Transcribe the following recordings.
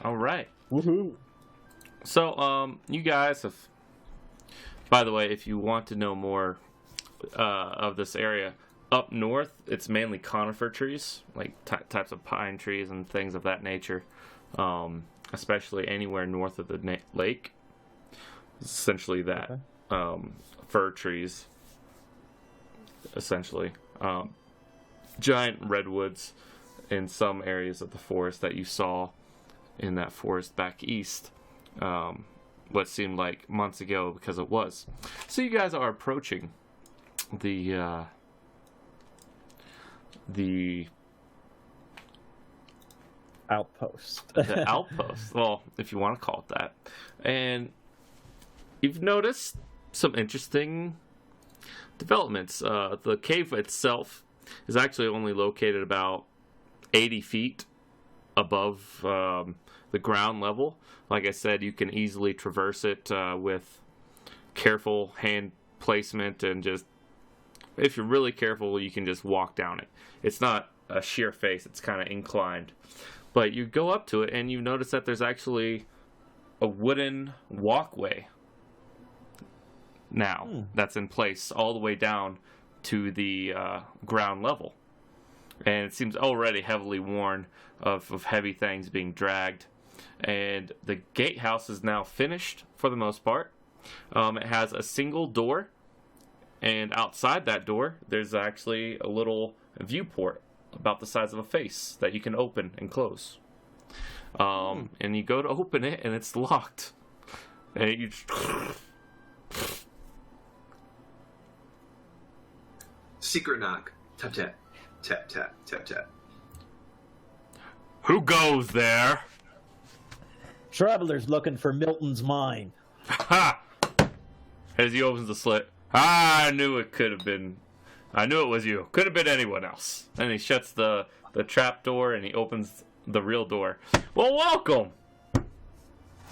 All right. Woohoo! So, you guys have. By the way, if you want to know more of this area, up north, it's mainly conifer trees, like types of pine trees and things of that nature. Especially anywhere north of the lake. Essentially, that fir trees. Essentially, giant redwoods in some areas of the forest that you saw in that forest back east. What seemed like months ago, because it was. So you guys are approaching the Outpost. the outpost. Well, if you want to call it that. And you've noticed some interesting developments. The cave itself is actually only located about 80 feet above the ground level. Like I said, you can easily traverse it with careful hand placement, and just, if you're really careful, you can just walk down it. It's not a sheer face, it's kind of inclined. But you go up to it and you notice that there's actually a wooden walkway now that's in place all the way down to the ground level. And it seems already heavily worn of heavy things being dragged. And the gatehouse is now finished for the most part. It has a single door, and outside that door, there's actually a little viewport about the size of a face that you can open and close. And you go to open it, and it's locked. And you just... Secret knock. Tap, tap. Tap, tap, tap, tap. Who goes there? Travelers looking for Milton's mine. Ha! As he opens the slit. I knew it could have been... I knew it was you. Could have been anyone else. And he shuts the trap door, and he opens the real door. Well, welcome!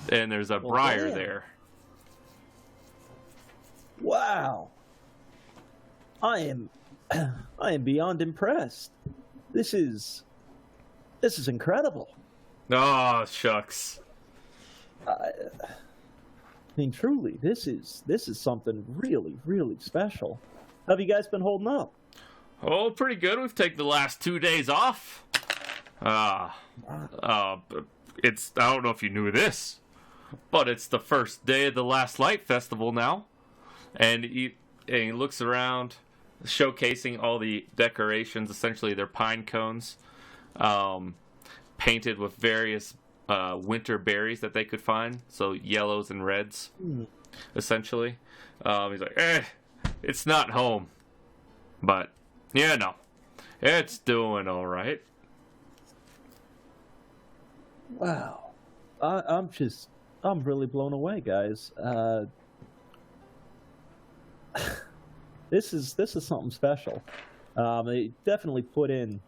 And there's a briar there. Wow. I am beyond impressed. This is incredible. Oh, shucks. I mean, truly, this is something really, really special. How have you guys been holding up? Oh, pretty good. We've taken the last 2 days off. It's, I don't know if you knew this, but it's the first day of the Last Light Festival now. And he looks around, showcasing all the decorations. Essentially, they're pine cones, painted with various winter berries that they could find. So yellows and reds, essentially. He's like, it's not home. But, yeah, no. It's doing all right. Wow. I'm really blown away, guys. This is something special. They definitely put in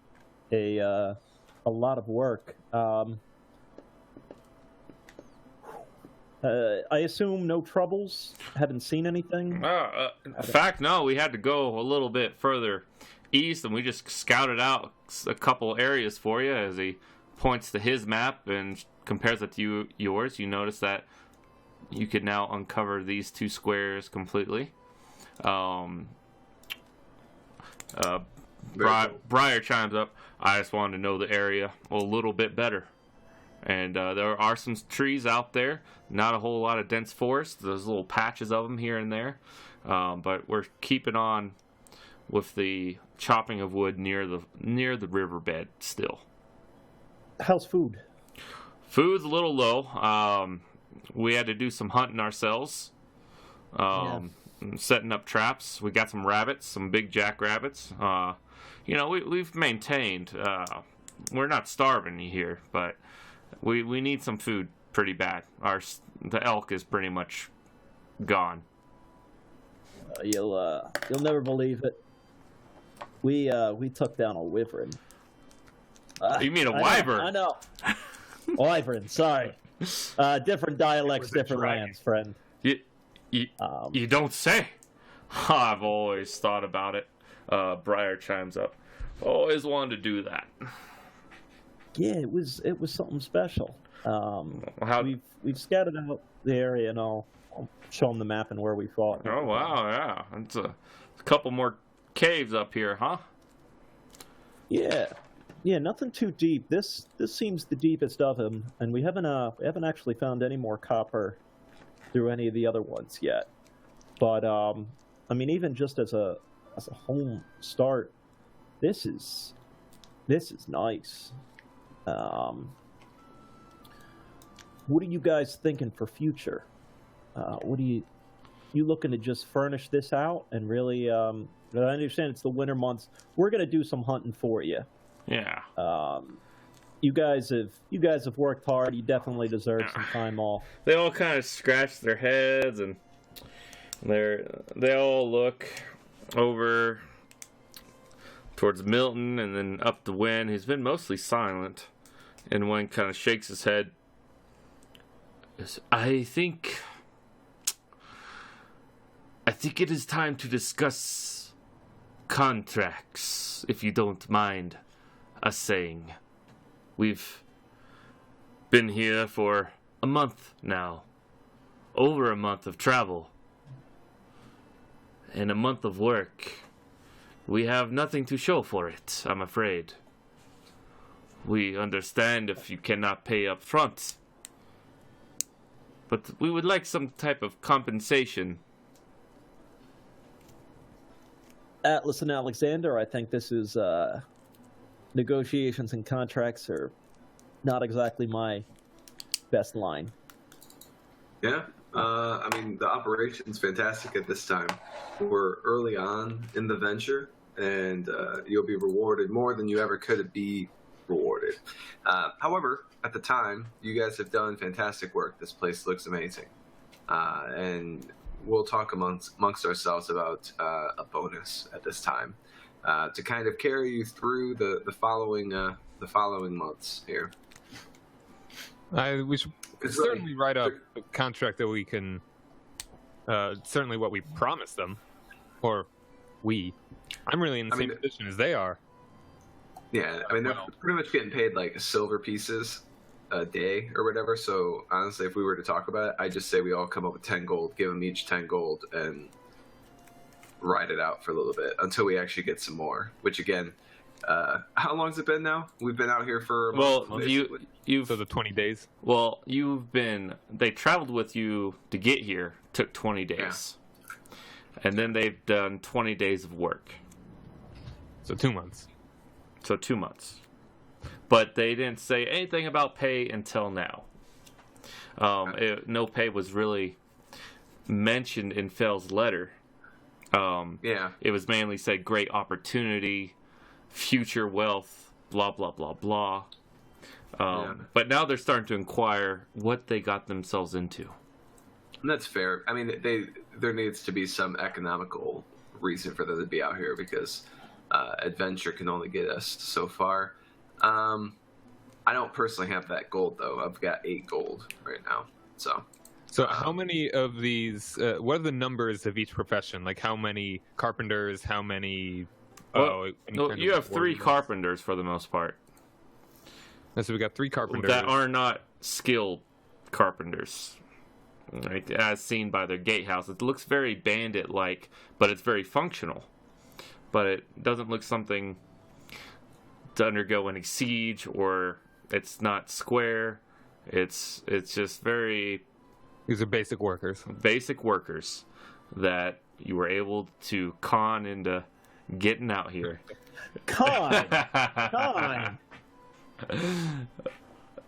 a lot of work. I assume no troubles? Haven't seen anything? In fact, no. We had to go a little bit further east, and we just scouted out a couple areas for you. As he points to his map and compares it to yours, you notice that you could now uncover these two squares completely. Briar chimes up. I just wanted to know the area a little bit better. And there are some trees out there. Not a whole lot of dense forest. There's little patches of them here and there. But we're keeping on with the chopping of wood near the riverbed still. How's food? Food's a little low. We had to do some hunting ourselves. Setting up traps. We got some rabbits, some big jackrabbits. We've maintained. We're not starving here, but we need some food pretty bad. The elk is pretty much gone. You'll never believe it. We took down a wyvern. You mean a wyvern? I know. Wyvern. Sorry. Different dialects, different lands, friend. You don't say. I've always thought about it. Briar chimes up. Always wanted to do that. Yeah, it was something special. How? We've scattered out the area, and I'll show them the map and where we fought. Oh wow, yeah. It's a couple more caves up here, huh? Yeah, yeah, nothing too deep. This seems the deepest of them, and we haven't actually found any more copper through any of the other ones yet. But I mean, even just as a home start, this is nice. What are you guys thinking for future? What are you looking to just furnish this out and really? I understand it's the winter months. We're gonna do some hunting for you. Yeah. You guys have worked hard. You definitely deserve some time off. They all kind of scratch their heads and they all look over towards Milton and then up the wind. He's been mostly silent, and one kind of shakes his head. I think it is time to discuss contracts, if you don't mind us saying. We've been here for a month now. Over a month of travel. And a month of work. We have nothing to show for it, I'm afraid. We understand if you cannot pay up front. But we would like some type of compensation. Atlas and Alexander, I think this is negotiations and contracts are not exactly my best line. Yeah, I mean, the operation's fantastic at this time. We're early on in the venture, and you'll be rewarded more than you ever could be rewarded. However, at the time, you guys have done fantastic work. This place looks amazing. And we'll talk amongst ourselves about a bonus at this time to kind of carry you through the following months here. We should certainly write up a contract that we can, certainly what we promised them, or I'm really in the same position as they are. Yeah, I mean, they're pretty much getting paid like silver pieces a day or whatever, so honestly, if we were to talk about it, I'd just say we all come up with 10 gold, give them each 10 gold, and ride it out for a little bit until we actually get some more, which again, how long's it been now? We've been out here for a month, you've so the 20 days. Well, they traveled with you to get here, took 20 days. Yeah. And then they've done 20 days of work. So 2 months. But they didn't say anything about pay until now. No pay was really mentioned in Fell's letter. It was mainly said great opportunity, future wealth, blah, blah, blah, blah. But now they're starting to inquire what they got themselves into. And that's fair. I mean, there needs to be some economical reason for them to be out here because adventure can only get us so far. I don't personally have that gold, though. I've got 8 gold right now. So how many of these, what are the numbers of each profession? Like how many carpenters, how many... you have 3 carpenters for the most part. So we got 3 carpenters. That are not skilled carpenters. Right? As seen by their gatehouse. It looks very bandit-like, but it's very functional. But it doesn't look something to undergo any siege, or it's not square. It's just very... These are basic workers. Basic workers that you were able to con into getting out here. Con!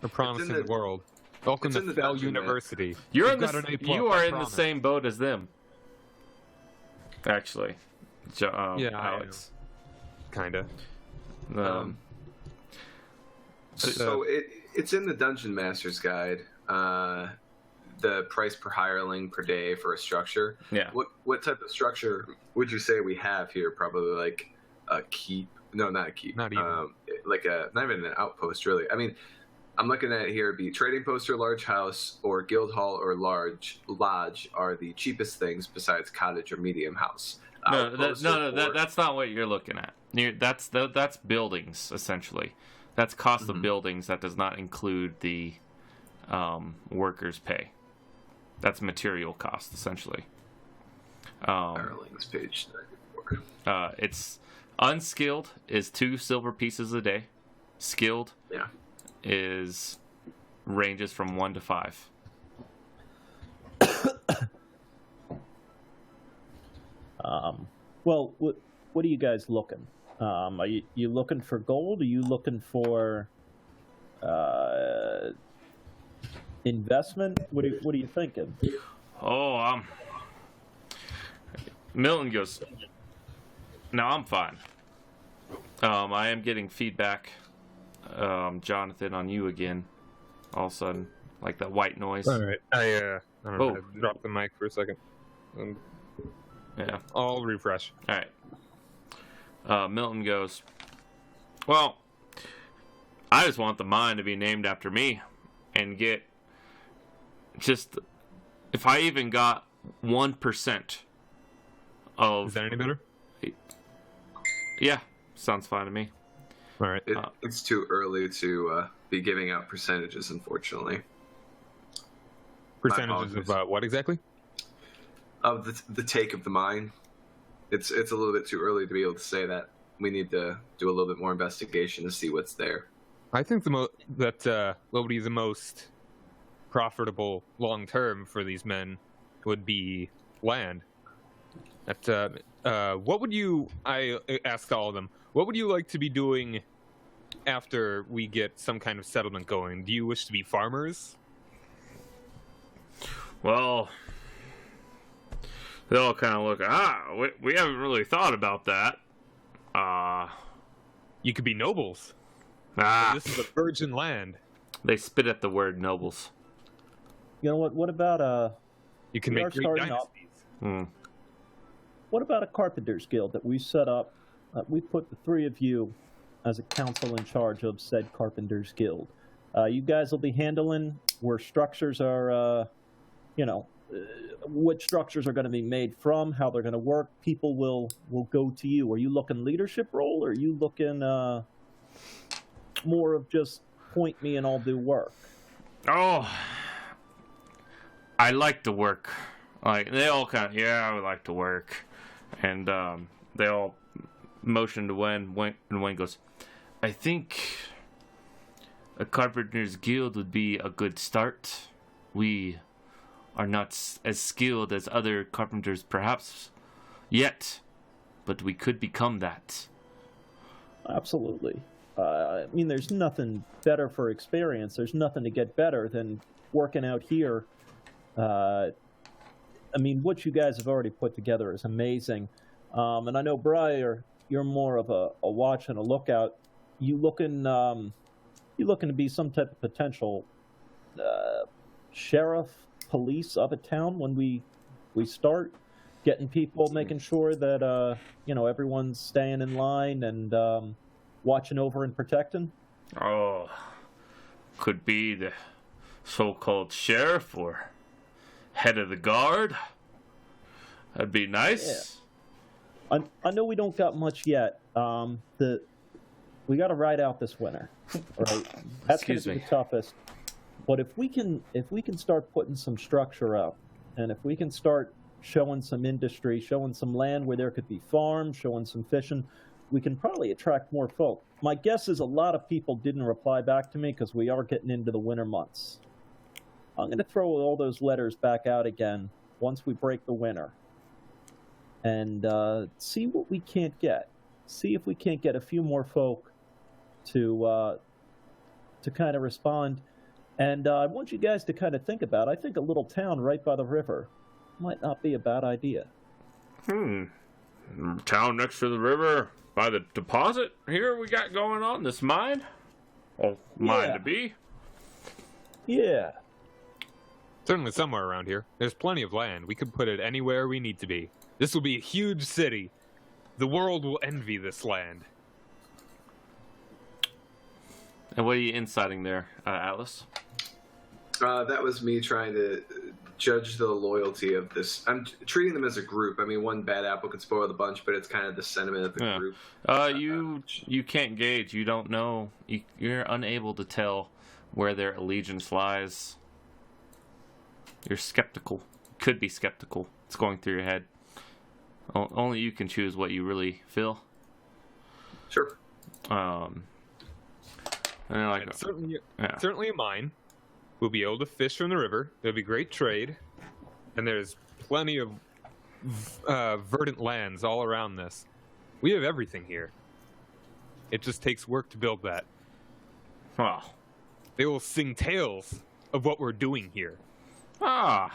We're promising the world. Welcome to Fell University. You are in the same boat as them. Actually. Alex. Kinda. So it's in the Dungeon Master's Guide. The price per hireling per day for a structure. Yeah. What type of structure would you say we have here? Probably like a keep. No, not a keep. Not even. Not even an outpost, really. I mean, I'm looking at it here. Be trading post or large house, or guild hall or large lodge are the cheapest things besides cottage or medium house. That's not what you're looking at. That's buildings essentially. That's cost of buildings. That does not include the workers' pay. That's material cost, essentially. Hirelings, page 94. It's unskilled is 2 silver pieces a day. Skilled is ranges from 1 to 5. Well, what are you guys looking? Are you looking for gold? Are you looking for investment? What are you thinking? Oh, Milton goes, no, I'm fine. I am getting feedback, Jonathan, on you again. All of a sudden, like that white noise. All right. I don't know. I dropped the mic for a second. Yeah. I'll refresh. All right. Milton goes, well, I just want the mine to be named after me and get just, if I even got 1% of... Is that any better? Yeah, sounds fine to me. All right. It's too early to be giving out percentages, unfortunately. Percentages of what exactly? Of the take of the mine. It's a little bit too early to be able to say that. We need to do a little bit more investigation to see what's there. I think that what would be the most profitable long term for these men would be land. That what would you? I asked all of them. What would you like to be doing after we get some kind of settlement going? Do you wish to be farmers? Well, they all kind of look. We haven't really thought about that. You could be nobles. This is a virgin land. They spit at the word nobles. You know what? What about You can make great dynasties. What about a carpenters guild that we set up? We put the 3 of you as a council in charge of said carpenters guild. You guys will be handling where structures are, what structures are going to be made from, how they're going to work. People will go to you. Are you looking leadership role, or are you looking more of just point me and I'll do work? Oh, I like to work. Like, they all kind of, I would like to work. And they all motion to Wayne, and Wayne goes, I think a carpenter's guild would be a good start. We are not as skilled as other carpenters perhaps yet, but we could become that. Absolutely. I mean, there's nothing better for experience. There's nothing to get better than working out here. I mean, what you guys have already put together is amazing. And I know, Briar, you're more of a watch and a lookout. You looking to be some type of potential sheriff, police of a town when we start getting people, making sure that everyone's staying in line and watching over and protecting? Oh, could be the so-called sheriff or head of the guard. That'd be nice. Yeah. I know we don't got much yet. We got to ride out this winter, right? That's going to be the toughest. But if we can start putting some structure up, and if we can start showing some industry, showing some land where there could be farms, showing some fishing, we can probably attract more folk. My guess is a lot of people didn't reply back to me because we are getting into the winter months. I'm going to throw all those letters back out again once we break the winter and see what we can't get. See if we can't get a few more folk to kind of respond. And I want you guys to kind of think about, I think a little town right by the river might not be a bad idea. Town next to the river by the deposit here we got going on, this mine? Oh, mine to be? Yeah. Certainly somewhere around here. There's plenty of land. We could put it anywhere we need to be. This will be a huge city. The world will envy this land. And what are you inciting there, Atlas? That was me trying to judge the loyalty of this. I'm treating them as a group. I mean, one bad apple could spoil the bunch, but it's kind of the sentiment of the Yeah. group. You can't gauge. You don't know. You're unable to tell where their allegiance lies. You're skeptical. Could be skeptical. It's going through your head. Only you can choose what you really feel. Sure. And like, And certainly, yeah. certainly mine. We'll be able to fish from the river. There'll be great trade, and there's plenty of verdant lands all around this. We have everything here. It just takes work to build that. Well, They will sing tales of what we're doing here. I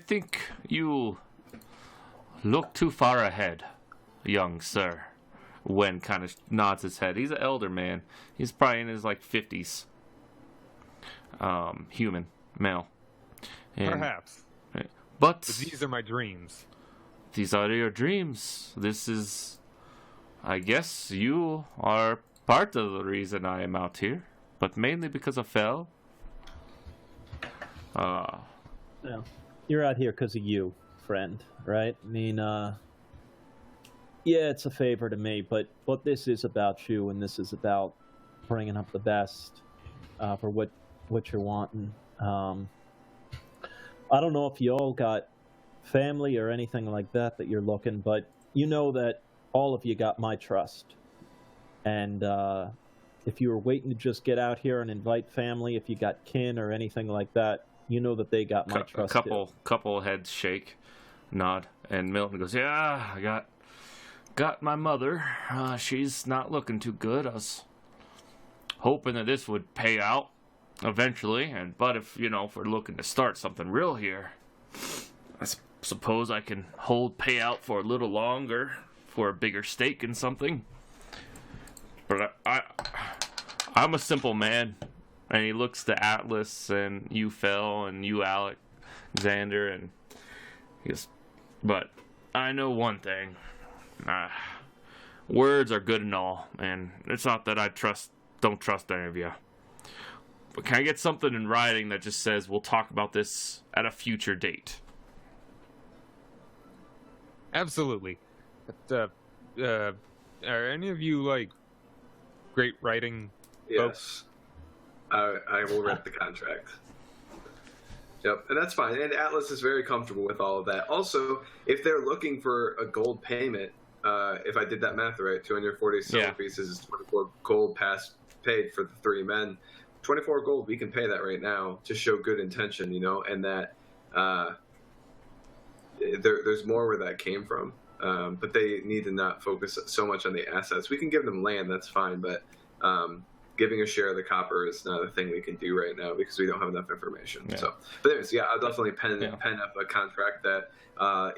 think you look too far ahead, young sir. Wen kind of nods his head. He's an elder man. He's probably in his like 50s. Human, male. And, Perhaps. but But these are my dreams. these are your dreams. This is, I guess, you are part of the reason I am out here, but mainly because of Fel. Yeah. You're out here because of you, friend, right? I mean, yeah, it's a favor to me, but this is about you, and this is about bringing up the best for what you're wanting. I don't know if you all got family or anything like that you're looking, but you know that all of you got my trust. And if you were waiting to just get out here and invite family, if you got kin or anything like that, you know that they got my trust too. Couple heads shake, nod, and Milton goes, "Yeah, I got my mother. She's not looking too good. I was hoping that this would pay out eventually, but if we're looking to start something real here, I suppose I can hold payout for a little longer for a bigger stake in something. But I'm a simple man." And he looks to Atlas and you, Fel, and you, Alexander, and he goes, "But I know one thing. Words are good and all, and it's not that I don't trust any of you. But can I get something in writing that just says we'll talk about this at a future date?" Absolutely. But, are any of you, like, great writing folks? Yes. I will rent the contract. Yep, and that's fine. And Atlas is very comfortable with all of that. Also, if they're looking for a gold payment, if I did that math right, 240 silver pieces is 24 gold paid for the 3 men. 24 gold, we can pay that right now to show good intention, and that there's more where that came from. But they need to not focus so much on the assets. We can give them land, that's fine, but giving a share of the copper is not a thing we can do right now because we don't have enough information. Yeah. So, but anyways, yeah, I'll definitely pen up a contract that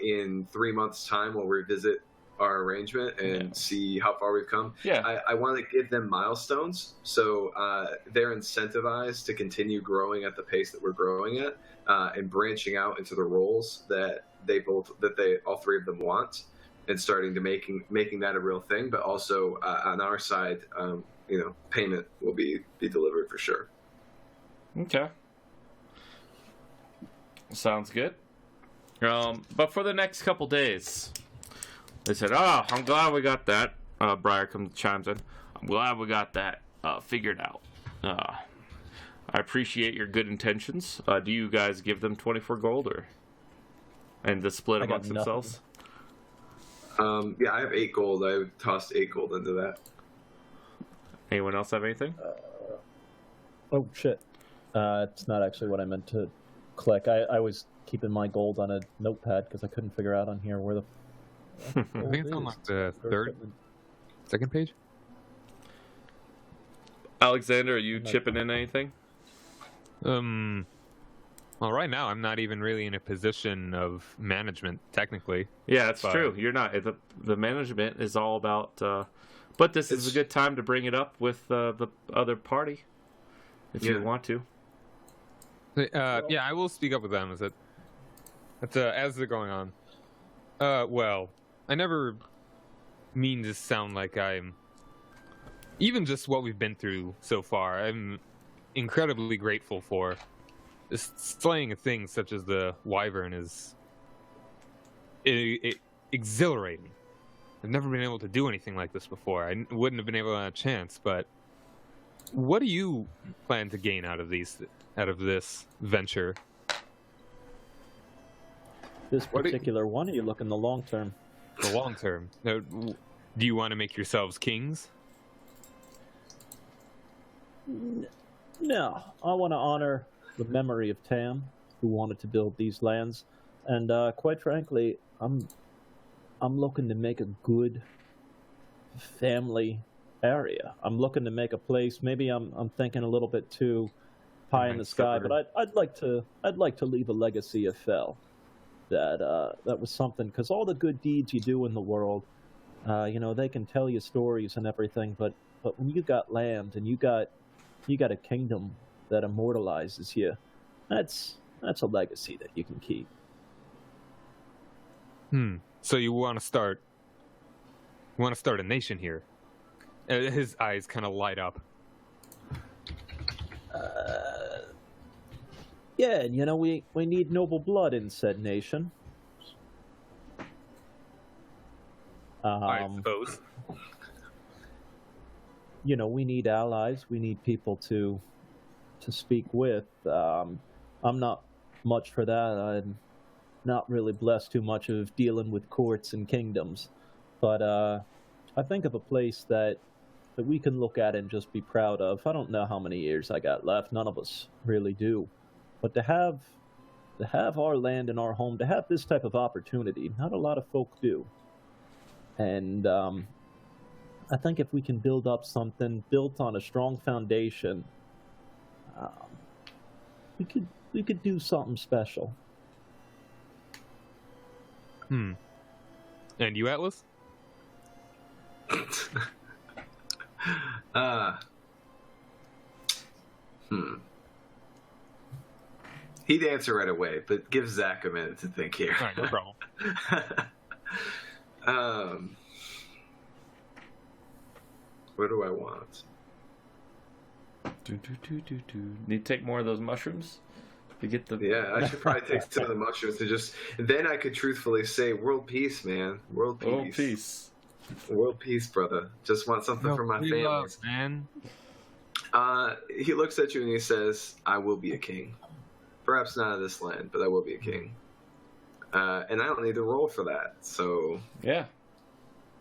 in 3 months' time we'll revisit our arrangement and see how far we've come. Yeah. I want to give them milestones so they're incentivized to continue growing at the pace that we're growing at and branching out into the roles that all 3 of them want and starting to making that a real thing. But also on our side, payment will be delivered for sure. Okay. Sounds good. But for the next couple days, they said, "Oh, I'm glad we got that." Briar chimes in. "I'm glad we got that figured out. I appreciate your good intentions. Do you guys give them 24 gold and to split I got amongst themselves?" Yeah, I have 8 gold. I tossed 8 gold into that. Anyone else have anything? Oh shit! It's not actually what I meant to click. I was keeping my gold on a notepad because I couldn't figure out on here where the. I think it's on like the second page. Alexander, are you chipping in anything? Well, right now I'm not even really in a position of management, technically. Yeah, that's true. You're not. The management is all about. But this is a good time to bring it up with the other party, if you want to. Yeah, I will speak up with them as they're going on. Well, I never mean to sound like I'm. Even just what we've been through so far, I'm incredibly grateful for. slaying a thing such as the wyvern is exhilarating. I've never been able to do anything like this before. I wouldn't have been able to have a chance, but what do you plan to gain out of this venture? This particular one, or you look in the long term? The long term. Now, do you want to make yourselves kings? No, I want to honor the memory of Tam, who wanted to build these lands, and quite frankly, I'm looking to make a good family area. I'm looking to make a place. Maybe I'm thinking a little bit too pie in the sky, but I'd like to leave a legacy of Fel. That was something, because all the good deeds you do in the world, they can tell you stories and everything, but when you got land and you got a kingdom that immortalizes you, that's a legacy that you can keep. So you want to start a nation here? His eyes kind of light up. Yeah, and we need noble blood in said nation. I suppose. We need allies. We need people to speak with. I'm not much for that. I'm not really blessed too much of dealing with courts and kingdoms. But I think of a place that we can look at and just be proud of. I don't know how many years I got left. None of us really do. But to have our land and our home, to have this type of opportunity, not a lot of folk do. And I think if we can build up something built on a strong foundation, we could do something special. And you, Atlas? He'd answer right away, but give Zach a minute to think here. All right, no problem. What do I want? Need to take more of those mushrooms to get the. Yeah, I should probably take some of the mushrooms to just. Then I could truthfully say, "World peace, man. World peace. World peace. World peace, brother. Just want something for my family, man." He looks at you and he says, "I will be a king. Perhaps not of this land, but I will be a king. And I don't need to roll for that. So yeah,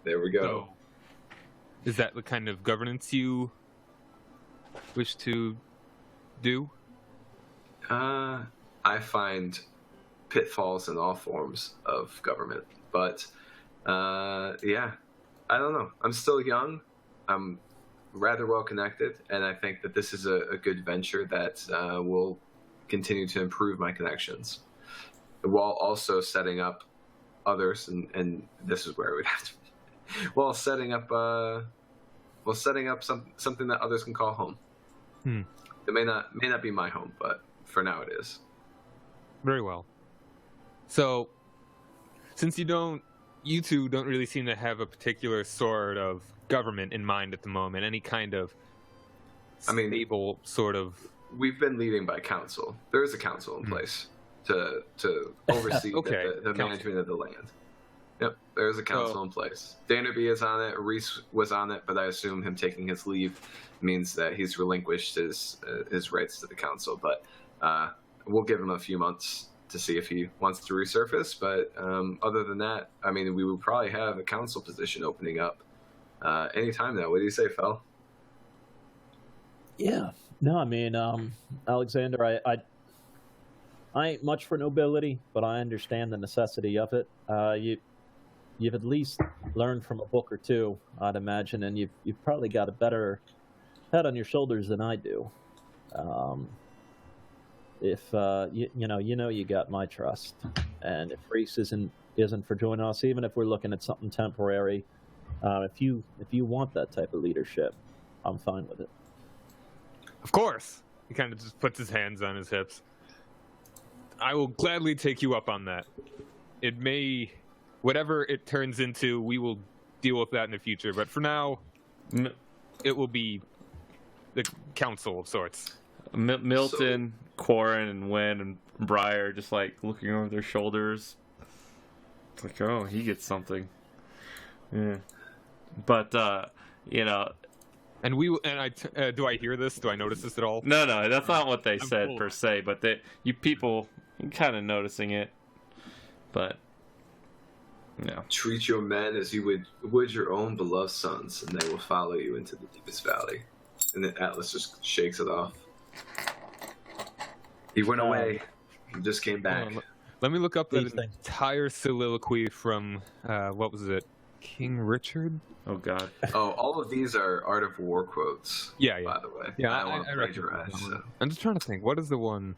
there we go." So, is that the kind of governance you wish to do? I find pitfalls in all forms of government, but yeah, I don't know. I'm still young. I'm rather well connected, and I think that this is a good venture that will continue to improve my connections, while also setting up others. And this is where we'd have to, while setting up something that others can call home. It may not be my home, but for now it is. Very well. So, since you two don't really seem to have a particular sort of government in mind at the moment, any kind of stable sort of... We've been leading by council. There is a council in place to oversee the management of the land. Yep, there is a council in place. Danderby is on it. Reese was on it, but I assume him taking his leave means that he's relinquished his rights to the council. But we'll give him a few months to see if he wants to resurface. But other than that, I mean, we will probably have a council position opening up anytime now. What do you say, Fel? Yeah. No, I mean, Alexander, I ain't much for nobility, but I understand the necessity of it. You've at least learned from a book or two, I'd imagine, and you've probably got a better head on your shoulders than I do. If you got my trust, and if Reese isn't for joining us, even if we're looking at something temporary, if you want that type of leadership, I'm fine with it. Of course. He kind of just puts his hands on his hips. I will gladly take you up on that. It may, whatever it turns into, we will deal with that in the future. But for now, it will be the council of sorts. Milton Quarren and Wen and Briar just like looking over their shoulders. It's like, oh, he gets something. Yeah. But you know, And do I hear this? Do I notice this at all? no, that's not what they said cool. per se. But you people, you're kind of noticing it. But yeah, Treat your men as you would your own beloved sons, and they will follow you into the deepest valley. And then Atlas just shakes it off. He went away. He just came back. Let me look up These the things. entire soliloquy from what was it? King Richard? oh god, Oh, all of these are Art of War quotes. Yeah. By the way, Yeah, I don't want I to recognize plagiarize. that one. So. I'm just trying to think. What is the one?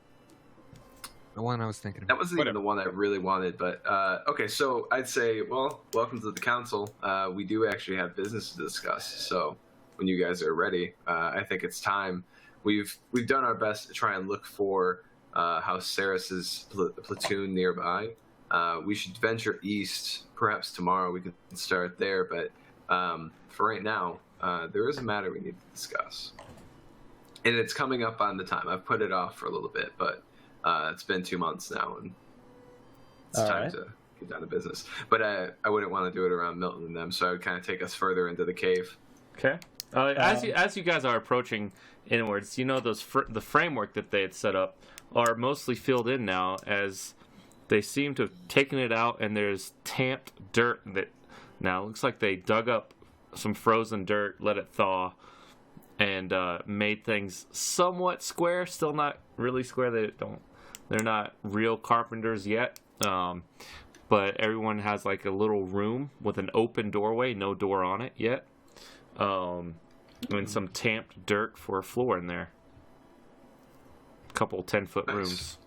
The one I was thinking That about. wasn't even the one I really wanted, but okay. So I'd say, well, welcome to the council. We do actually have business to discuss. So when you guys are ready, I think it's time. We've done our best to try and look for House Saris's platoon nearby. We should venture east. Perhaps tomorrow we can start there. But for right now, there is a matter we need to discuss, and it's coming up on the time. I've put it off for a little bit, but. It's been 2 months now, and it's All time right. to get down to business. But I wouldn't want to do it around Milton and them, so I would kind of take us further into the cave. okay. As you guys are approaching inwards, you know the framework that they had set up are mostly filled in now, as they seem to have taken it out, and there's tamped dirt that now looks like they dug up some frozen dirt, let it thaw, and made things somewhat square. Still not really square. They're not real carpenters yet. But everyone has like a little room with an open doorway, no door on it yet. And some tamped dirt for a floor in there. A couple 10-foot Nice. rooms.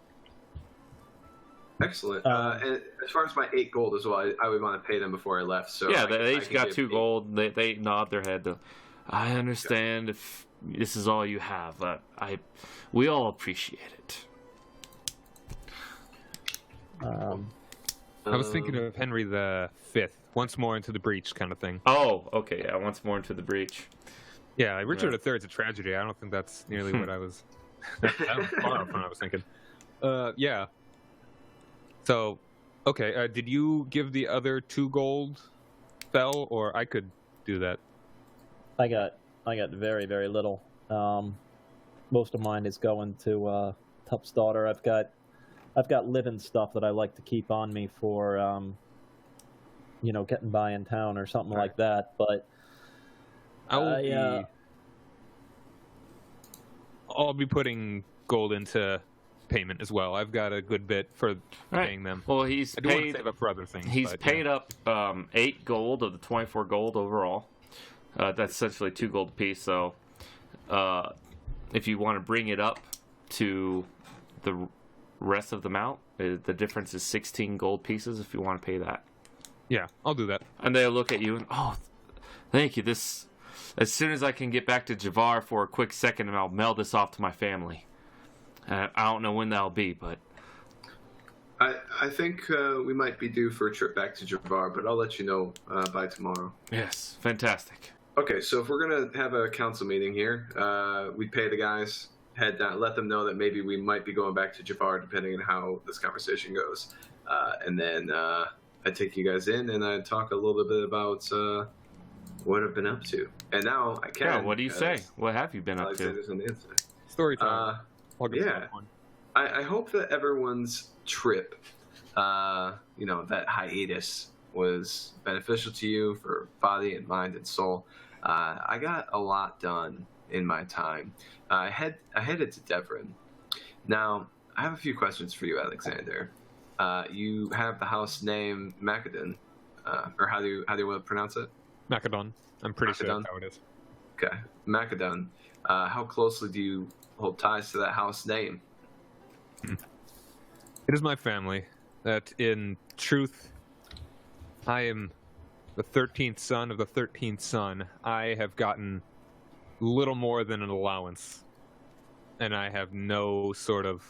Excellent. And as far as my 8 gold as well, I would want to pay them before I left. So Yeah, I they can each got give 2 8. gold. They nod their head. I understand if this is all you have. We all appreciate it. I was thinking of Henry the Fifth, once more into the breach kind of thing. Oh, okay, yeah. Once more into the breach. Yeah, Richard Yeah. III is a tragedy. I don't think that's nearly what I was. That was far from what I was thinking. Yeah. So, okay. Did you give the other 2 gold, Fell, or I could do that? I got very, very little. Most of mine is going to Tup's daughter. I've got living stuff that I like to keep on me for getting by in town or something like that. But I'll be putting gold into payment as well. I've got a good bit for Right. paying them. Well, he's I do want to paid. save up for other things. He's but, paid up 8 gold of the 24 gold overall. That's essentially 2 gold apiece. So, if you want to bring it up to the rest of the amount, the difference is 16 gold pieces. If you want to pay that, Yeah, I'll do that. and they'll look at you and thank you. This, as soon as I can get back to Javar for a quick second, and I'll mail this off to my family. I don't know when that'll be, but I think we might be due for a trip back to Javar, but I'll let you know by tomorrow. yes, fantastic. Okay, so if we're gonna have a council meeting here, we pay the guys, head down, let them know that maybe we might be going back to Javar, depending on how this conversation goes, and then I take you guys in and I talk a little bit about what I've been up to. And now I can. Yeah, what do you say? What have you been up to? Alexander's on the inside. Story time. I'll get yeah. that one. I hope that everyone's trip, that hiatus was beneficial to you for body and mind and soul. I got a lot done in my time. I headed to Devon. Now, I have a few questions for you, Alexander. You have the house name Macedon, or how do you want to pronounce it? Macedon. I'm pretty sure Macedon? that's how it is. Okay, Macedon. How closely do you hold ties to that house name? It is my family that, in truth, I am the 13th son of the 13th son. I have gotten little more than an allowance, and I have no sort of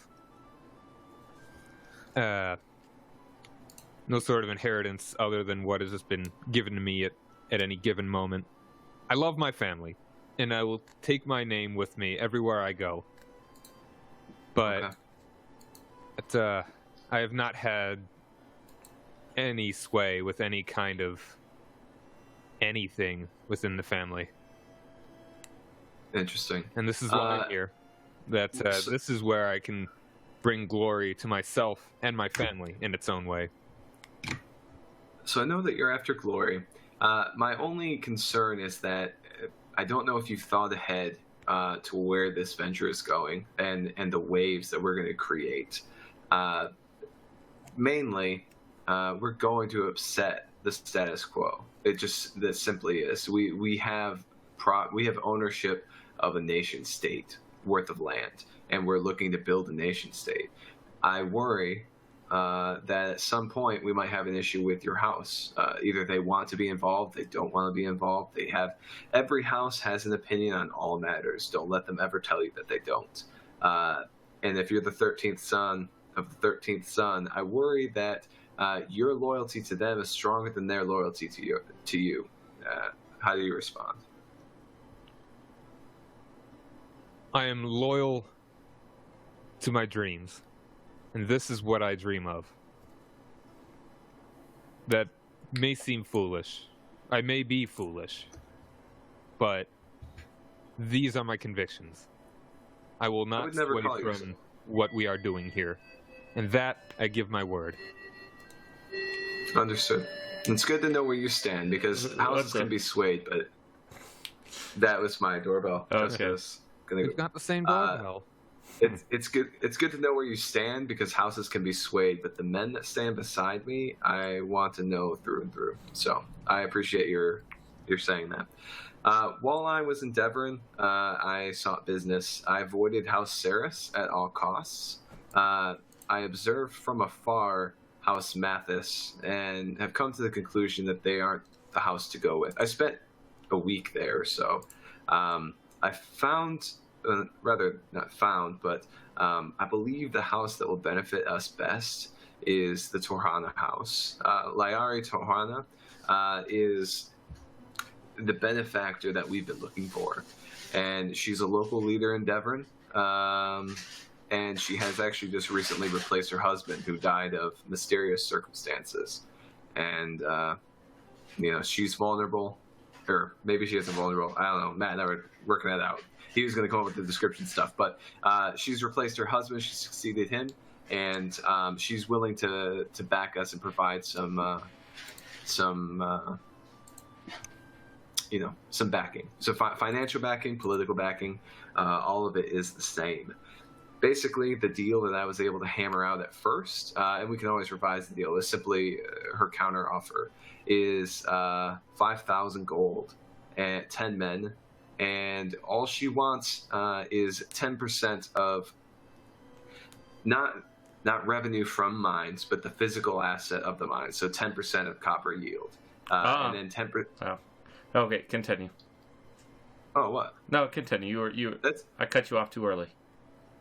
inheritance other than what has just been given to me at any given moment. I love my family, and I will take my name with me everywhere I go. but Okay. I have not had any sway with any kind of anything within the family. Interesting. And this is why I'm here. That this is where I can bring glory to myself and my family in its own way. So I know that you're after glory. My only concern is that I don't know if you've thought ahead to where this venture is going and the waves that we're going to create. Mainly, we're going to upset the status quo. That simply is. We have ownership of a nation state worth of land, and we're looking to build a nation state. I worry that at some point we might have an issue with your house. Either they want to be involved, they don't want to be involved. Every house has an opinion on all matters. Don't let them ever tell you that they don't. And if you're the 13th son of the 13th son, I worry that your loyalty to them is stronger than their loyalty to you. How do you respond? I am loyal to my dreams, and this is what I dream of. That may seem foolish. I may be foolish, but these are my convictions. I will not sway from what we are doing here, and that I give my word. Understood. It's good to know where you stand, because houses can be swayed, but that was my doorbell. Okay. We've got the same doorbell. It's good. It's good to know where you stand, because houses can be swayed, but the men that stand beside me, I want to know through and through. So I appreciate your saying that. While I was in Devon, I sought business. I avoided House Saris at all costs. I observed from afar House Mathis and have come to the conclusion that they aren't the house to go with. I spent a week there or so. I found, rather not found, but I believe the house that will benefit us best is the Torhana house. Lyari Torhana is the benefactor that we've been looking for. And she's a local leader in Devon. And she has actually just recently replaced her husband, who died of mysterious circumstances. And, she's vulnerable. Or maybe she isn't vulnerable. I don't know. Matt and I were working that out. He was going to come up with the description stuff. But she's replaced her husband. She succeeded him. And she's willing to back us and provide some backing. So financial backing, political backing, all of it is the same. Basically, the deal that I was able to hammer out at first, and we can always revise the deal, is simply her counter offer is 5,000 gold and 10 men, and all she wants is 10% of not revenue from mines, but the physical asset of the mines. So 10% of copper yield, and then 10%. Oh. Okay, continue. Oh, what? No, continue. I cut you off too early.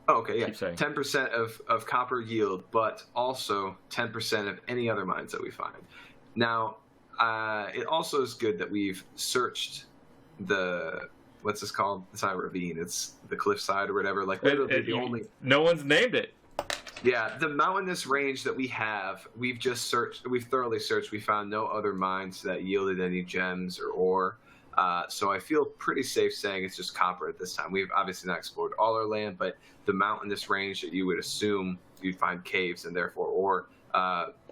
Oh, okay, yeah. Keep saying. 10% of copper yield, but also 10% of any other mines that we find. Now, it also is good that we've searched what's this called? It's not a ravine. It's the cliffside or whatever. Like literally the only. No one's named it. Yeah, the mountainous range that we have, we've just searched. We've thoroughly searched. We found no other mines that yielded any gems or ore. So I feel pretty safe saying it's just copper at this time. We've obviously not explored all our land, but the mountainous range that you would assume you'd find caves and therefore ore,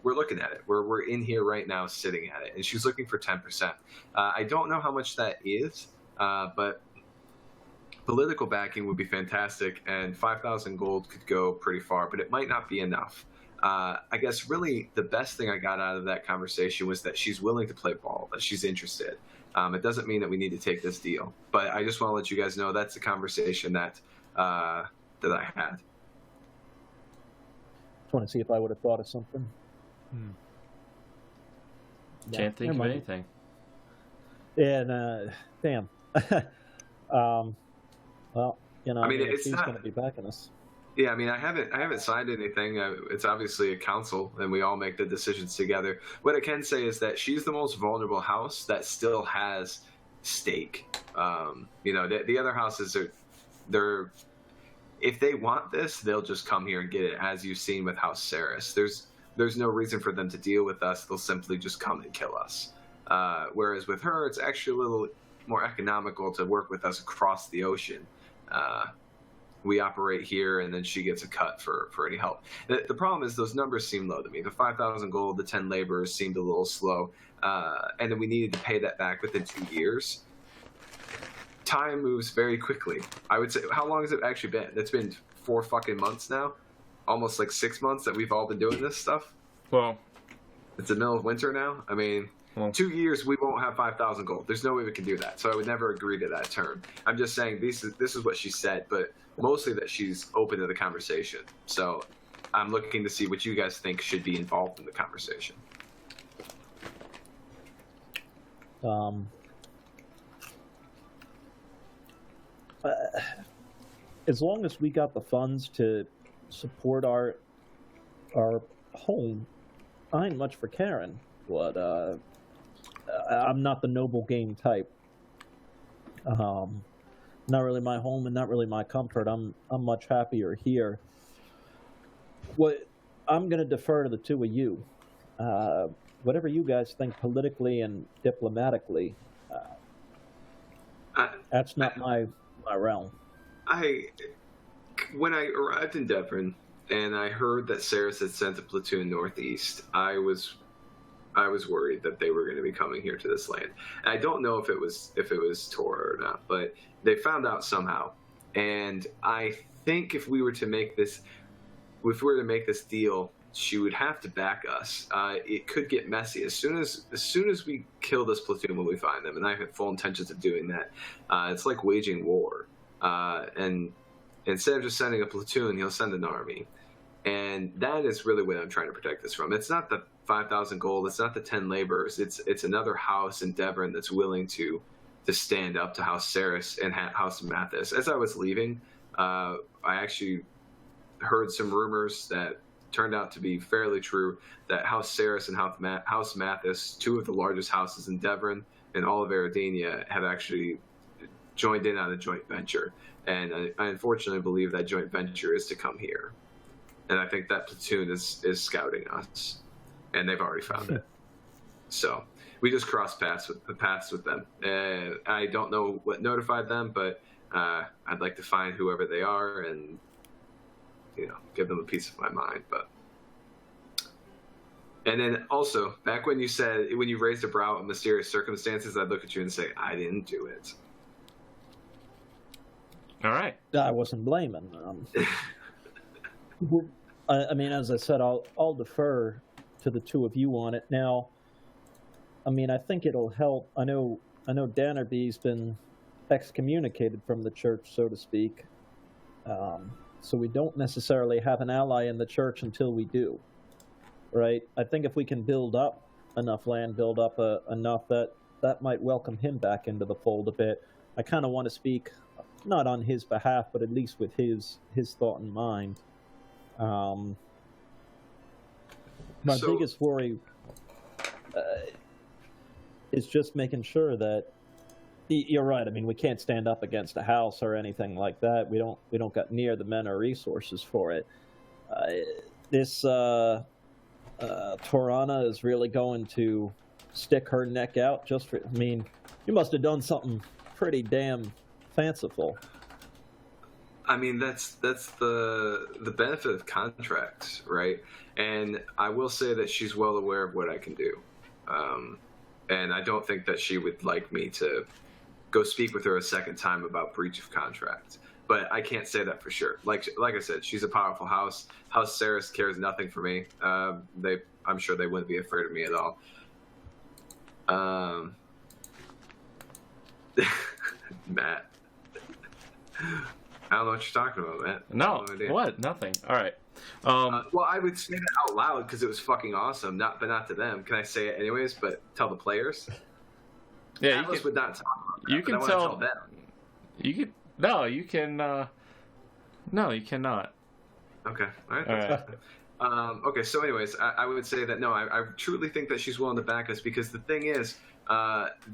we're looking at it. We're in here right now sitting at it, and she's looking for 10%. I don't know how much that is, but political backing would be fantastic, and 5,000 gold could go pretty far, but it might not be enough. I guess really the best thing I got out of that conversation was that she's willing to play ball, that she's interested. It doesn't mean that we need to take this deal, but I just want to let you guys know that's the conversation that I had. Just want to see if I would have thought of something. Can't think of anything. And damn. Well, I mean, she's going to be backing us. Yeah, I mean, I haven't signed anything. It's obviously a council, and we all make the decisions together. What I can say is that she's the most vulnerable house that still has stake. The other houses if they want this, they'll just come here and get it, as you've seen with House Saris. There's no reason for them to deal with us. They'll simply just come and kill us. Whereas with her, it's actually a little more economical to work with us across the ocean. We operate here, and then she gets a cut for any help. The problem is those numbers seem low to me. The 5,000 gold, the 10 laborers seemed a little slow, and then we needed to pay that back within 2 years. Time moves very quickly. I would say, how long has it actually been? It's been 4 fucking months now, almost like 6 months that we've all been doing this stuff. Well, it's the middle of winter now. I mean, 2 years we won't have 5,000 gold. There's no way we can do that. So I would never agree to that term. I'm just saying this is what she said, but mostly that she's open to the conversation. So I'm looking to see what you guys think should be involved in the conversation. As long as we got the funds to support our home, I ain't much for Karen. But I'm not the noble game type. Not really my home and not really my comfort. I'm much happier here. What I'm going to defer to the two of you. Whatever you guys think politically and diplomatically, that's not my realm. When I arrived in Devon and I heard that Saris had sent a platoon northeast, I was worried that they were going to be coming here to this land. And I don't know if it was Torah or not, but they found out somehow. And I think if we were to make this deal, she would have to back us. It could get messy as soon as we kill this platoon when we find them. And I have full intentions of doing that. It's like waging war. And instead of just sending a platoon, he'll send an army. And that is really what I'm trying to protect this from. It's not the 5,000 gold. It's not the 10 laborers. It's another house in Devon that's willing to stand up to House Saris and House Mathis. As I was leaving, I actually heard some rumors that turned out to be fairly true, that House Saris and House Mathis, two of the largest houses in Devon and all of Eridania, have actually joined in on a joint venture. And I unfortunately believe that joint venture is to come here. And I think that platoon is scouting us, and they've already found it. So we just crossed paths with them. I don't know what notified them, but I'd like to find whoever they are and give them a piece of my mind. And then also, back when you raised a brow at mysterious circumstances, I'd look at you and say, I didn't do it. All right. I wasn't blaming. I mean, as I said, I'll defer to the two of you on it. Now, I mean, I think it'll help. I know Dannerby's been excommunicated from the church, so to speak. So we don't necessarily have an ally in the church until we do, right? I think if we can build up enough land, enough that might welcome him back into the fold a bit. I kind of want to speak, not on his behalf, but at least with his thought in mind. My biggest worry is just making sure that you're right. I mean, we can't stand up against a house or anything like that. We don't got near the men or resources for it. This Torana is really going to stick her neck out just for. I mean, you must have done something pretty damn fanciful. I mean, that's the benefit of contracts, right? And I will say that she's well aware of what I can do. And I don't think that she would like me to go speak with her a second time about breach of contract. But I can't say that for sure. Like I said, she's a powerful house. House Saris cares nothing for me. I'm sure they wouldn't be afraid of me at all. Matt. I don't know what you're talking about, Matt. No, what? Nothing. All right. Well, I would say that out loud because it was fucking awesome. Not to them. Can I say it anyways? But tell the players. Yeah, Atlas would not talk about that. You can tell them. You can. No, you can. No, you cannot. Okay. All right. Okay. So, anyways, I would say that no, I truly think that she's willing to back us because the thing is,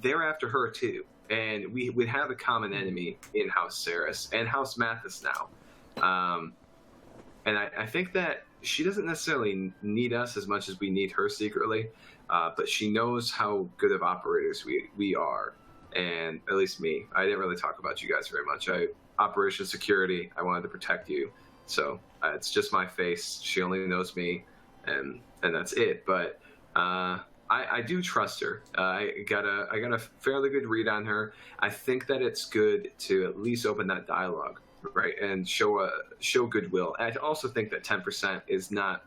they're after her too. And we have a common enemy in House Saris and House Mathis now. And I think that she doesn't necessarily need us as much as we need her secretly, but she knows how good of operators we are. And at least me, I didn't really talk about you guys very much. Operation security, I wanted to protect you. So it's just my face. She only knows me, and that's it. But I do trust her. I got a fairly good read on her. I think that it's good to at least open that dialogue, right, and show goodwill. And I also think that 10% is not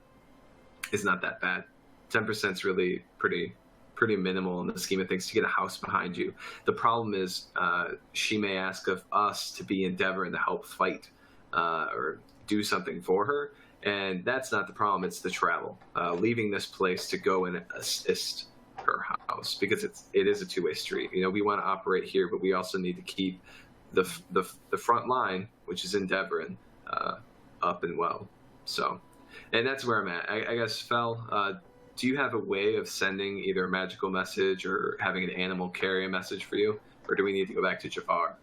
that bad. 10% is really pretty minimal in the scheme of things to get a house behind you. The problem is she may ask of us to be endeavoring to help fight or do something for her, and that's not the problem. It's the travel, leaving this place to go and assist her house, because it is a two-way street. We want to operate here, but we also need to keep the front line, which is endeavoring, up and well. So, and that's where I'm at. I guess, Fel, do you have a way of sending either a magical message or having an animal carry a message for you, or do we need to go back to Jafar?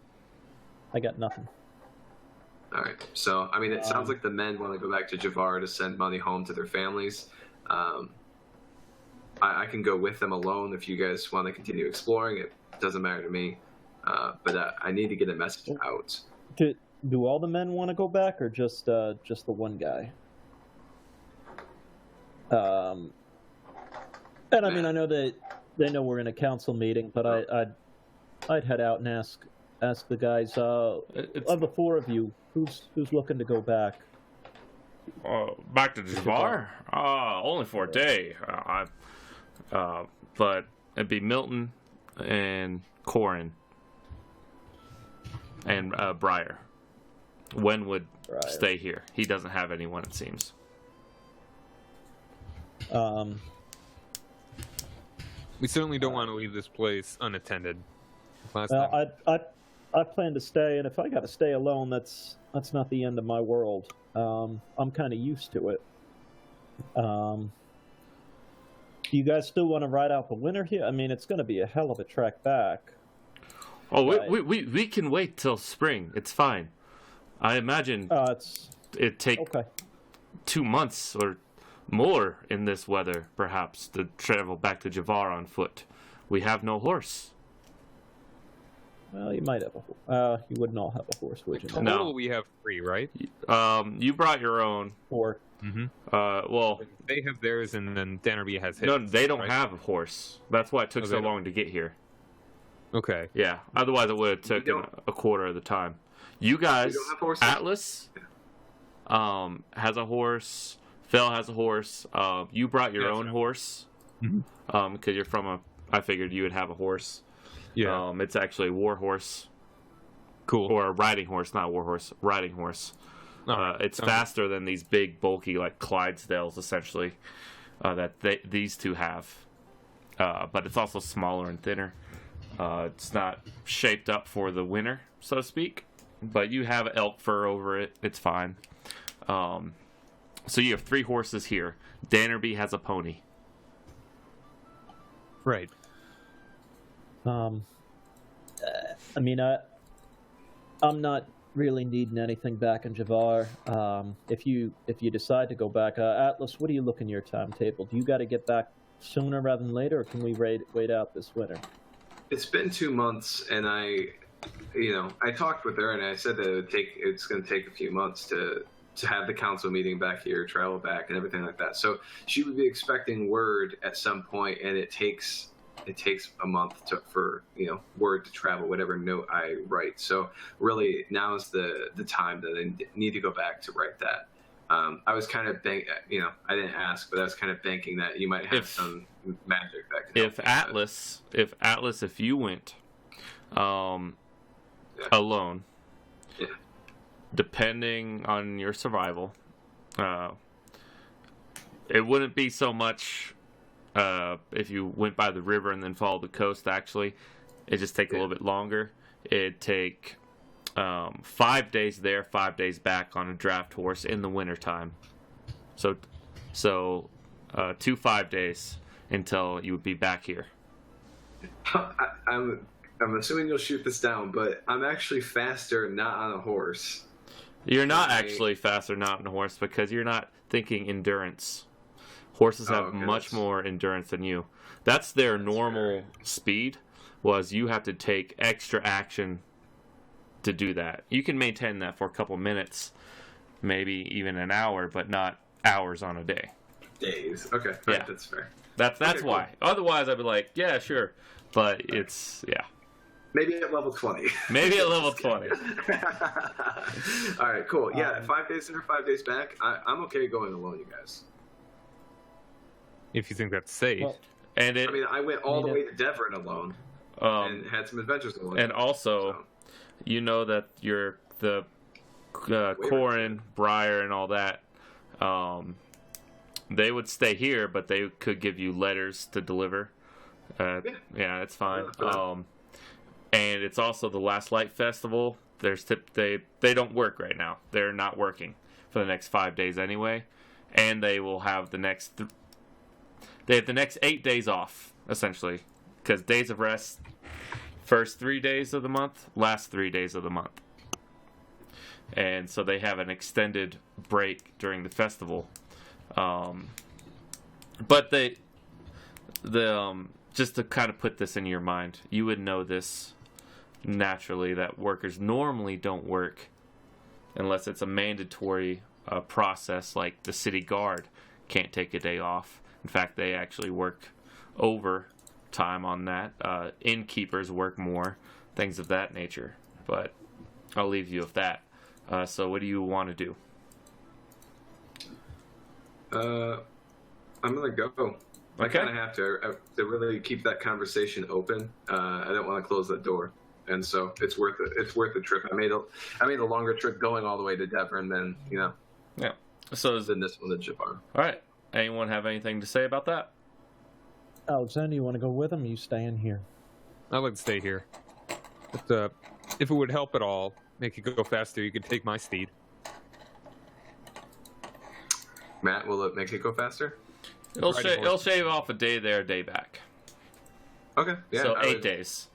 I got nothing. All right. So, I mean, it sounds like the men want to go back to Jafar to send money home to their families. I can go with them alone if you guys want to continue exploring. It doesn't matter to me. But I need to get a message out. Do all the men want to go back, or just the one guy? And I mean, I know that they know we're in a council meeting, but I'd head out and ask the guys. Of the four of you, who's looking to go back? Back to Jafar? Only for a day. But it'd be Milton and Corin and Briar. Wen would stay here. He doesn't have anyone, it seems. We certainly don't want to leave this place unattended. I plan to stay, and if I got to stay alone, that's not the end of my world. I'm kind of used to it. Do you guys still want to ride out the winter here? I mean, it's going to be a hell of a trek back. Oh, we can wait till spring. It's fine. I imagine it'd take 2 months or more in this weather, perhaps, to travel back to Jafar on foot. We have no horse. Well, you might have you wouldn't all have a horse, would you? No, we have 3, right? You brought your own. 4. Mm-hmm. Well, they have theirs, and then Dannerby has his. No, they don't right? have a horse. That's why it took so long to get here. Okay. Yeah. Otherwise, it would have taken a quarter of the time. You guys, Atlas, has a horse. Phil has a horse. You brought your own horse. Mm-hmm. Because you're from I figured you would have a horse. Yeah. It's actually a war horse. Cool. Or a riding horse, not war horse. Riding horse. It's faster than these big, bulky, like Clydesdales, essentially, that these two have. But it's also smaller and thinner. It's not shaped up for the winter, so to speak. But you have elk fur over it. It's fine. So you have 3 horses here. Dannerby has a pony. Right. I mean, I'm not really needing anything back in Jafar. If you decide to go back, Atlas, what do you look in your timetable? Do you got to get back sooner rather than later, or can we wait out this winter? It's been 2 months, and I talked with her, and I said that it's going to take a few months to have the council meeting back here, travel back, and everything like that. So she would be expecting word at some point, and it takes a month for word to travel, whatever note I write. So really, now is the time that I need to go back to write that. I was kind of I didn't ask, but I was kind of banking that you might have some magic that could help. If you went alone, depending on your survival, it wouldn't be so much if you went by the river and then followed the coast. Actually, it just take a little bit longer. It'd take 5 days there, 5 days back on a draft horse in the wintertime. So 2 5 days until you would be back here. I'm assuming you'll shoot this down, but I'm actually faster not on a horse. You're not Right. actually faster not on a horse because you're not thinking endurance. Horses have okay, much that's- more endurance than you. That's their normal fair. speed. Was you have to take extra action to do that. You can maintain that for a couple minutes, maybe even an hour, but not hours on a day. Days. Okay. Yeah. Right, that's fair. That's Okay, cool. why. Otherwise, I'd be like, yeah, sure. But it's Maybe at level 20. maybe at level 20. All right, cool. Yeah, 5 days there, 5 days back. I'm okay going alone, you guys. If you think that's safe. Well, And it I mean, I went all the Yeah. way to Devon alone and had some adventures alone. and also, So, you know that the Corin, Briar, and all that, they would stay here, but they could give you letters to deliver. Yeah, it's fine. Yeah. And it's also the Last Light Festival. They don't work right now. They're not working for the next 5 days anyway, and they will have the next. They have the next 8 days off essentially, because days of rest. First 3 days of the month, last 3 days of the month. And so they have an extended break during the festival. But just to kind of put this in your mind, you would know this naturally that workers normally don't work unless it's a mandatory process, like the city guard can't take a day off. In fact, they actually work overtime on that. Innkeepers work more, things of that nature. But I'll leave you with that. So what do you want to do? I'm gonna go. I Okay. kind of have to really keep that conversation open. I don't want to close that door, and so it's worth it. It's worth the trip. I made a longer trip going all the way to Devon than Yeah. So than this one to Jafar. all right. Anyone have anything to say about that? Alexander, you want to go with him? Or you staying here? I'd like to stay here. But, if it would help at all, make it go faster, you could take my steed. Matt, will it make it go faster? It'll Riding it'll horse. shave off a day there, a day back. Okay. Yeah. So I 8 would- days.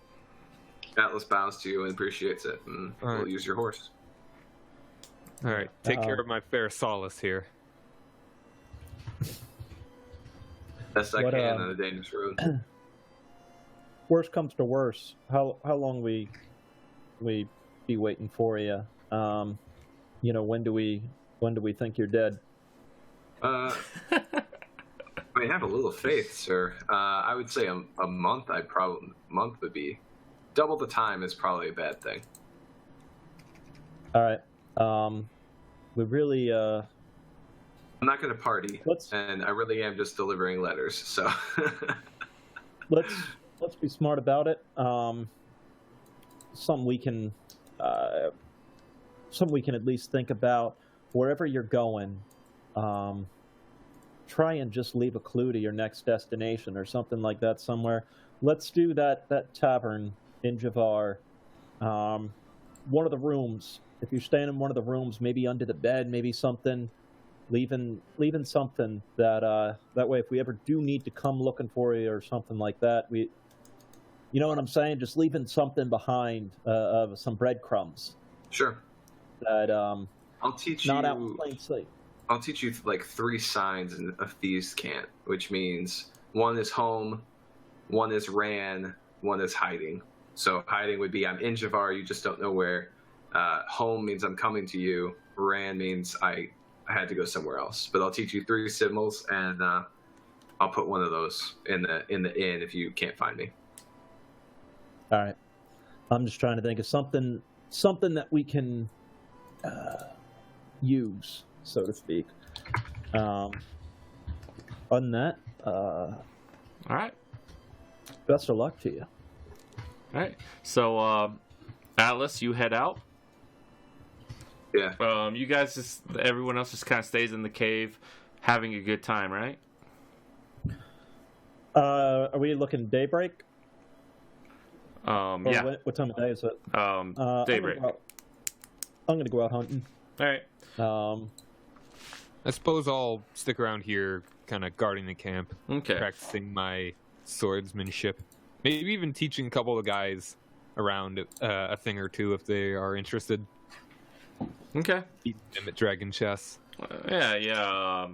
Atlas bows to you and appreciates it, and All right. will use your horse. All right, take care of my fair solace here. Best I What, can on a dangerous road. Worst comes to worst, how long we be waiting for you? When do we think you're dead? I mean, have a little faith, sir. I would say a month. Month would be double the time is probably a bad thing. All right. We really I'm not going to party, Let's- and I really am just delivering letters. So let's be smart about it. Something we can at least think about. Wherever you're going, try and just leave a clue to your next destination or something like that somewhere. Let's do that tavern in Javar. One of the rooms. If you're staying in one of the rooms, maybe under the bed, maybe something. Leaving something that way, if we ever do need to come looking for you or something like that, you know what I'm saying? Just leaving something behind, some breadcrumbs sure, that I'll teach not out in you. plain sight. I'll teach you like 3 signs a thieves can't, which means 1 is home, 1 is ran, 1 is hiding. So hiding would be I'm in Javar, you just don't know where. Home means I'm coming to you. Ran means I had to go somewhere else. But I'll teach you 3 symbols, and I'll put one of those in the inn if you can't find me. All right. I'm just trying to think of something that we can use, so to speak. Other than that, All right. best of luck to you. All right. So Atlas, you head out. Yeah. You guys everyone else just kind of stays in the cave, having a good time, right? Are we looking daybreak? Or Yeah. what time of day is it? Daybreak. I'm gonna go out hunting. All right. I suppose I'll stick around here, kind of guarding the camp, Okay. practicing my swordsmanship. Maybe even teaching a couple of guys around a thing or two if they are interested. Okay. Damn it, Dragon Chess. Yeah.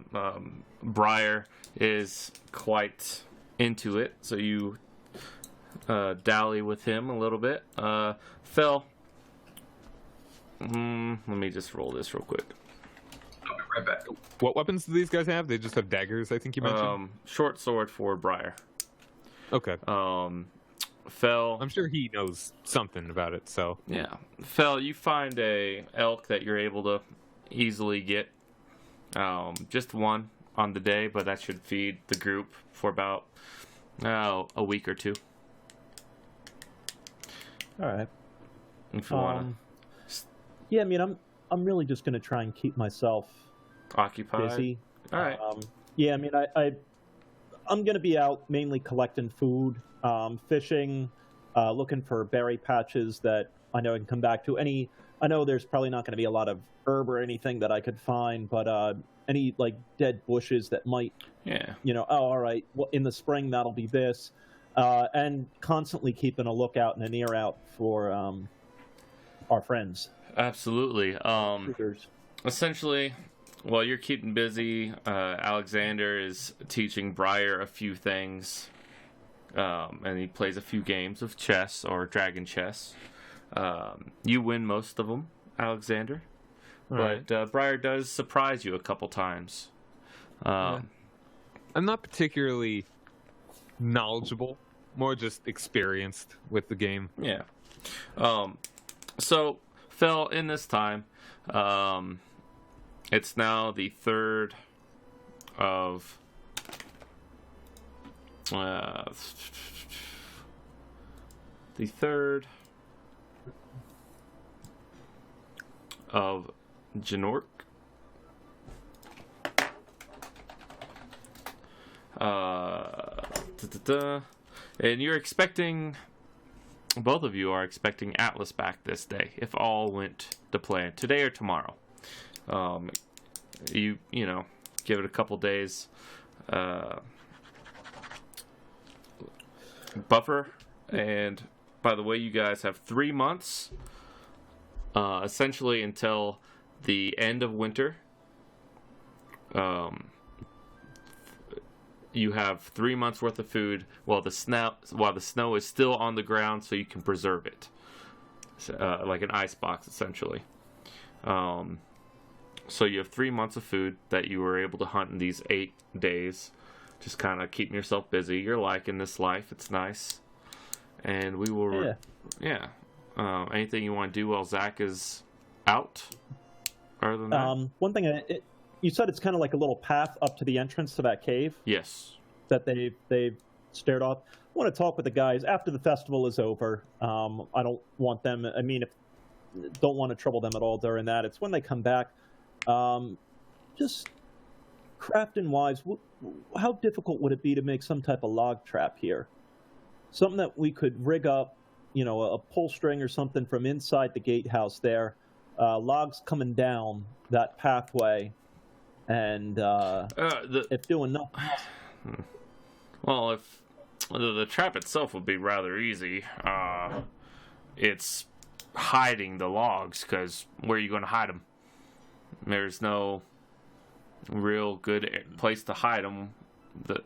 Briar is quite into it, so you dally with him a little bit. Phil, let me just roll this real quick. I'll be right back. What weapons do these guys have? They just have daggers, I think you mentioned. Short sword for Briar. Okay. Fel, I'm sure he knows something about it, so. yeah. Fel, you find a elk that you're able to easily get. Just one on the day, but that should feed the group for about a week or two. All right. If you want Yeah, I mean, I'm really just gonna try and keep myself to occupy. busy. All right. Yeah, I mean, I'm gonna be out mainly collecting food, fishing, looking for berry patches that I know I can come back to. I know there's probably not gonna be a lot of herb or anything that I could find, but any like dead bushes that might, Yeah. all right, well, in the spring that'll be this, and constantly keeping a lookout and an ear out for our friends. Absolutely. Recruiters. Essentially, while you're keeping busy, Alexander is teaching Briar a few things, and he plays a few games of chess or dragon chess. You win most of them, Alexander, but Briar does surprise you a couple times. I'm not particularly knowledgeable, more just experienced with the game. Yeah. So, Phil, in this time, it's now the 3rd of the 3rd of Janork. And you're expecting, both of you are expecting Atlas back this day, if all went to plan, today or tomorrow. You know, give it a couple days. Buffer, and by the way, you guys have 3 months, essentially until the end of winter. You have 3 months worth of food while the snow is still on the ground, so you can preserve it, like an ice box, essentially. So you have 3 months of food that you were able to hunt in these 8 days. Just kind of keeping yourself busy. You're liking this life; it's nice. And we will, anything you want to do while Zach is out? Other than that, One thing, you said it's kind of like a little path up to the entrance to that cave. yes. That they've stared off. I want to talk with the guys after the festival is over. I don't want them. I mean, don't want to trouble them at all during that. It's when they come back. Just crafting wise, how difficult would it be to make some type of log trap here? Something that we could rig up, a pull string or something from inside the gatehouse there. Logs coming down that pathway, and if doing nothing else. Well, if the trap itself would be rather easy, it's hiding the logs, because where are you going to hide them? There's no real good place to hide them. The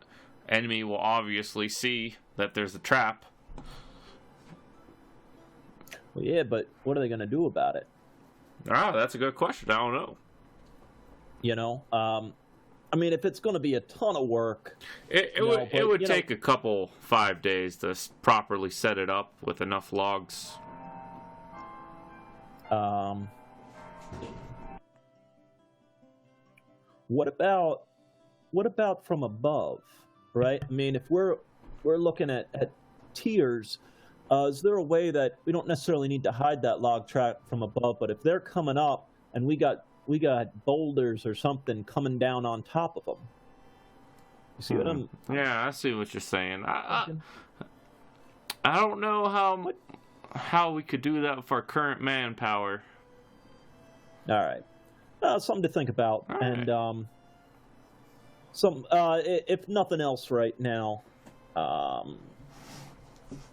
enemy will obviously see that there's a trap. Well, yeah, but what are they going to do about it? That's a good question. I don't know. I mean, if it's going to be a ton of work, it would take a couple 5 days to properly set it up with enough logs. What about from above, right? I mean, if we're looking at tiers, is there a way that we don't necessarily need to hide that log trap from above, but if they're coming up and we got boulders or something coming down on top of them? You see what I'm? Yeah, I see what you're saying. I don't know how we could do that with our current manpower. All right. Something to think about. All and if nothing else right now,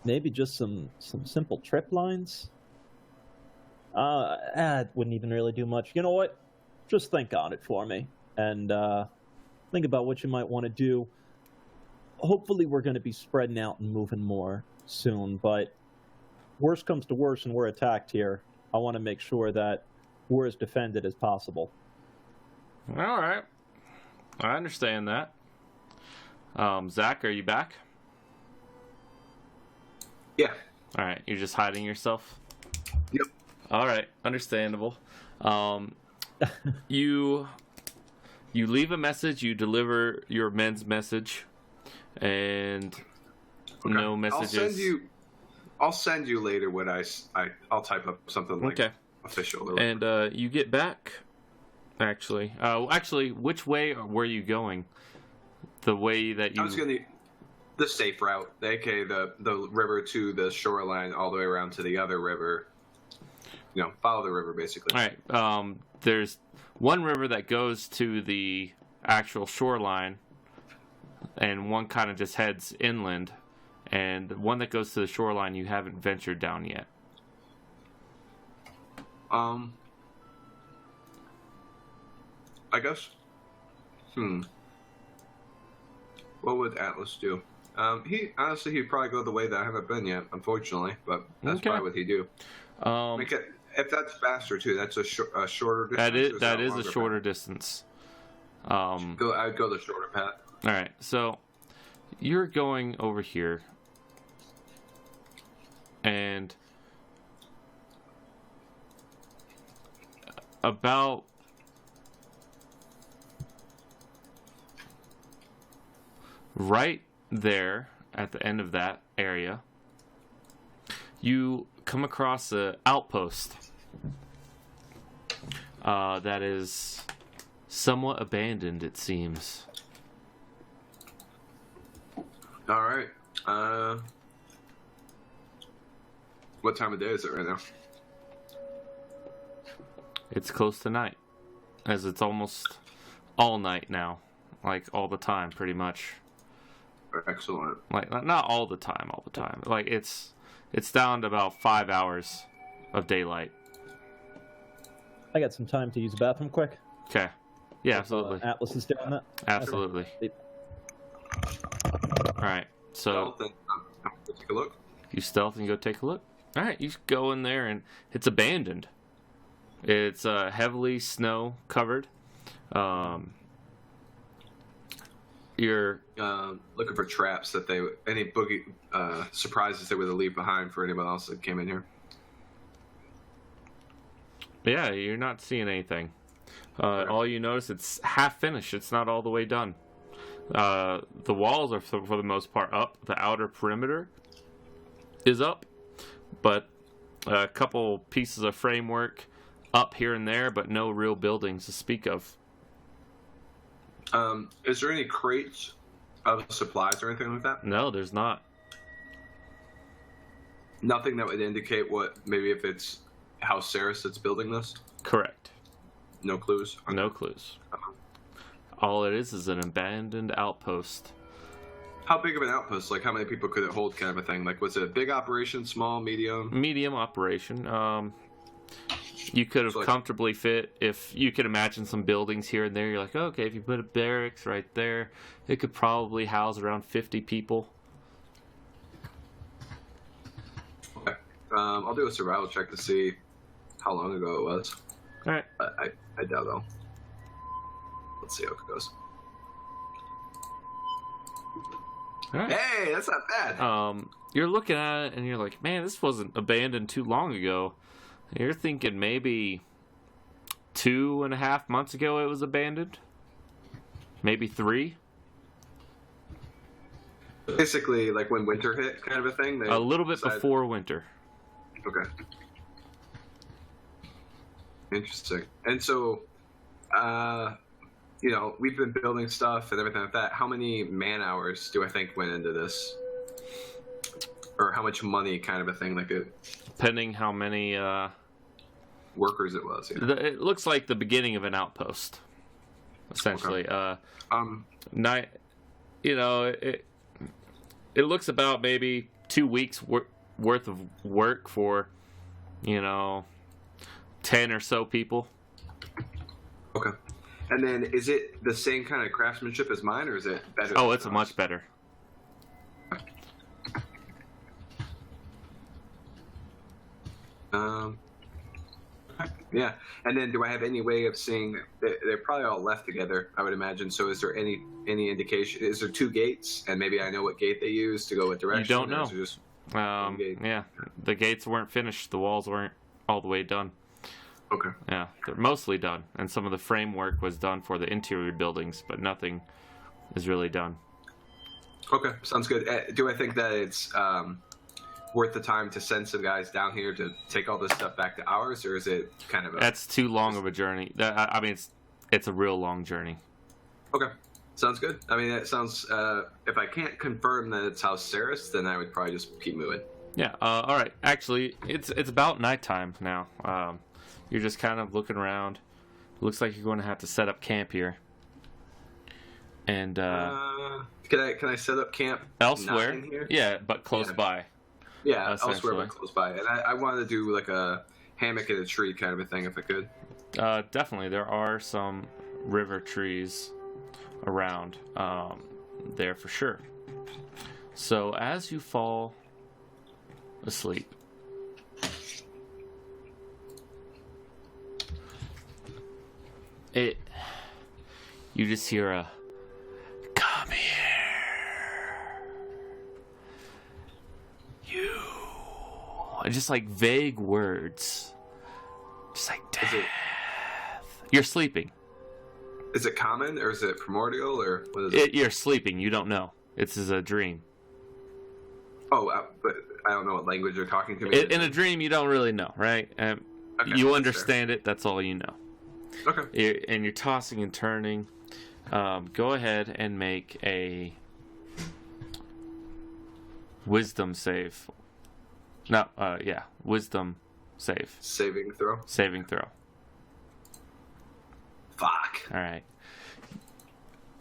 maybe just some simple trip lines. It wouldn't even really do much. You know what? Just think on it for me, and think about what you might want to do. Hopefully, we're going to be spreading out and moving more soon, but worst comes to worst and we're attacked here, I want to make sure that we're as defended as possible. All right. I understand that. Zach, are you back? Yeah. All right. You're just hiding yourself? Yep. All right. Understandable. You leave a message, you deliver your men's message, and no messages. I'll send you later what I'll type up something like official. And you get back. Actually, which way were you going? The way that you. I was going the safe route, aka the river to the shoreline, all the way around to the other river. You know, follow the river basically. All right. There's one river that goes to the actual shoreline, and one kind of just heads inland. And the one that goes to the shoreline, you haven't ventured down yet. I guess. What would Atlas do? He'd probably go the way that I haven't been yet, unfortunately. But that's probably what he'd do. If that's faster too, that's a shorter distance. That is a shorter distance. I'd go the shorter path. All right, so you're going over here, and about right there at the end of that area, you come across an outpost that is somewhat abandoned, it seems. All right. What time of day is it right now? It's close to night, as it's almost all night now, like all the time, pretty much. Excellent. Like not all the time. Like it's down to about 5 hours of daylight. I got some time to use the bathroom quick. Okay. Yeah, absolutely. Atlas is doing that. Absolutely. Okay. All right. So take a look. You stealth and go take a look. All right. You go in there and it's abandoned. It's heavily snow covered. You're looking for traps that any boogie surprises they would leave behind for anyone else that came in here. Yeah, you're not seeing anything. All you notice, it's half finished. It's not all the way done. The walls are for the most part up. The outer perimeter is up, but a couple pieces of framework up here and there, but no real buildings to speak of. Is there any crates of supplies or anything like that? No, there's not. Nothing that would indicate maybe if it's House Saris that's building this? Correct. No clues? Okay. No clues. All it is an abandoned outpost. How big of an outpost? Like, how many people could it hold, kind of a thing? Like, was it a big operation, small, medium? Medium operation. You could have comfortably fit, if you could imagine some buildings here and there, you're like, okay, if you put a barracks right there, it could probably house around 50 people. Okay. I'll do a survival check to see how long ago it was. All right. I doubt though. Let's see how it goes. All right. Hey, that's not bad. You're looking at it and you're like, man, this wasn't abandoned too long ago. You're thinking maybe 2.5 months ago it was abandoned? Maybe 3? Basically, like when winter hit, kind of a thing? A little bit before winter. Okay. Interesting. And so, we've been building stuff and everything like that. How many man hours do I think went into this? Or how much money, kind of a thing? Like depending how many workers it was. Yeah. It looks like the beginning of an outpost, essentially. Okay. It looks about maybe 2 weeks worth of work for, 10 or so people. Okay. And then is it the same kind of craftsmanship as mine, or is it better? Oh, than it's yours? much better. Yeah. And then do I have any way of seeing? They're probably all left together, I would imagine. So is there any indication? Is there 2 gates, and maybe I know what gate they use to go what direction? You don't or know. is it just one gate? Yeah, the gates weren't finished. The walls weren't all the way done. Okay. Yeah, they're mostly done, and some of the framework was done for the interior buildings, but nothing is really done. Okay, sounds good. Do I think that it's worth the time to send some guys down here to take all this stuff back to ours, or is it kind of a... That's too long of a journey. I mean, it's a real long journey. Okay, sounds good. I mean, that sounds... if I can't confirm that it's House Saris, then I would probably just keep moving. Yeah. All right. Actually, it's about nighttime now. You're just kind of looking around. Looks like you're going to have to set up camp here. And can I set up camp elsewhere? not in here? Yeah, but close by. Yeah, elsewhere essentially. but close by. And I wanted to do like a hammock in a tree kind of a thing if I could. Definitely, there are some river trees around there for sure. So as you fall asleep, you just hear a "Come here, you," and just like vague words, just like death. You're sleeping. Is it common, or is it primordial, or what is it? You're sleeping. You don't know. It's a dream. Oh, but I don't know what language you're talking to me. In a dream, you don't really know, right? Okay, You that's understand it. That's all you know. fair. Okay. And you're tossing and turning. Go ahead and make a wisdom save. No, yeah, wisdom save. Saving throw. Saving throw. Fuck. All right.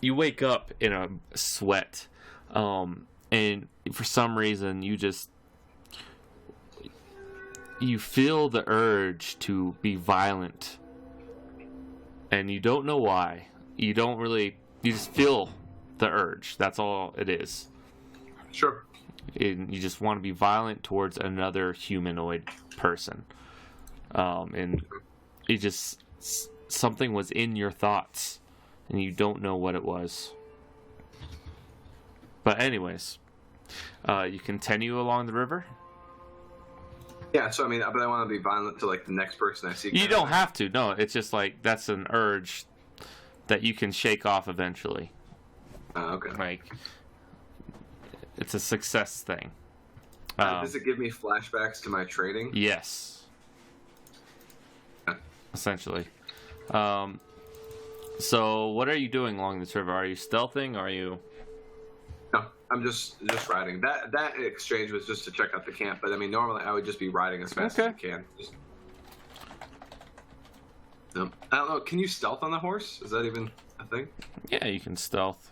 You wake up in a sweat, and for some reason you feel the urge to be violent, and you don't know why. You just feel the urge. That's all it is. Sure. And you just want to be violent towards another humanoid person, and it just something was in your thoughts, and you don't know what it was. But anyways, you continue along the river. Yeah. So I mean, but I want to be violent to like the next person I see. You don't have to. No, it's just like that's an urge that you can shake off eventually. Okay. Like it's a success thing. Does it give me flashbacks to my training? Yes. Essentially. So what are you doing along this river? Are you stealthing? Are you... No, I'm just riding. That exchange was just to check out the camp, but I mean, normally I would just be riding as fast as I can. I don't know. Can you stealth on the horse? Is that even a thing? Yeah, you can stealth.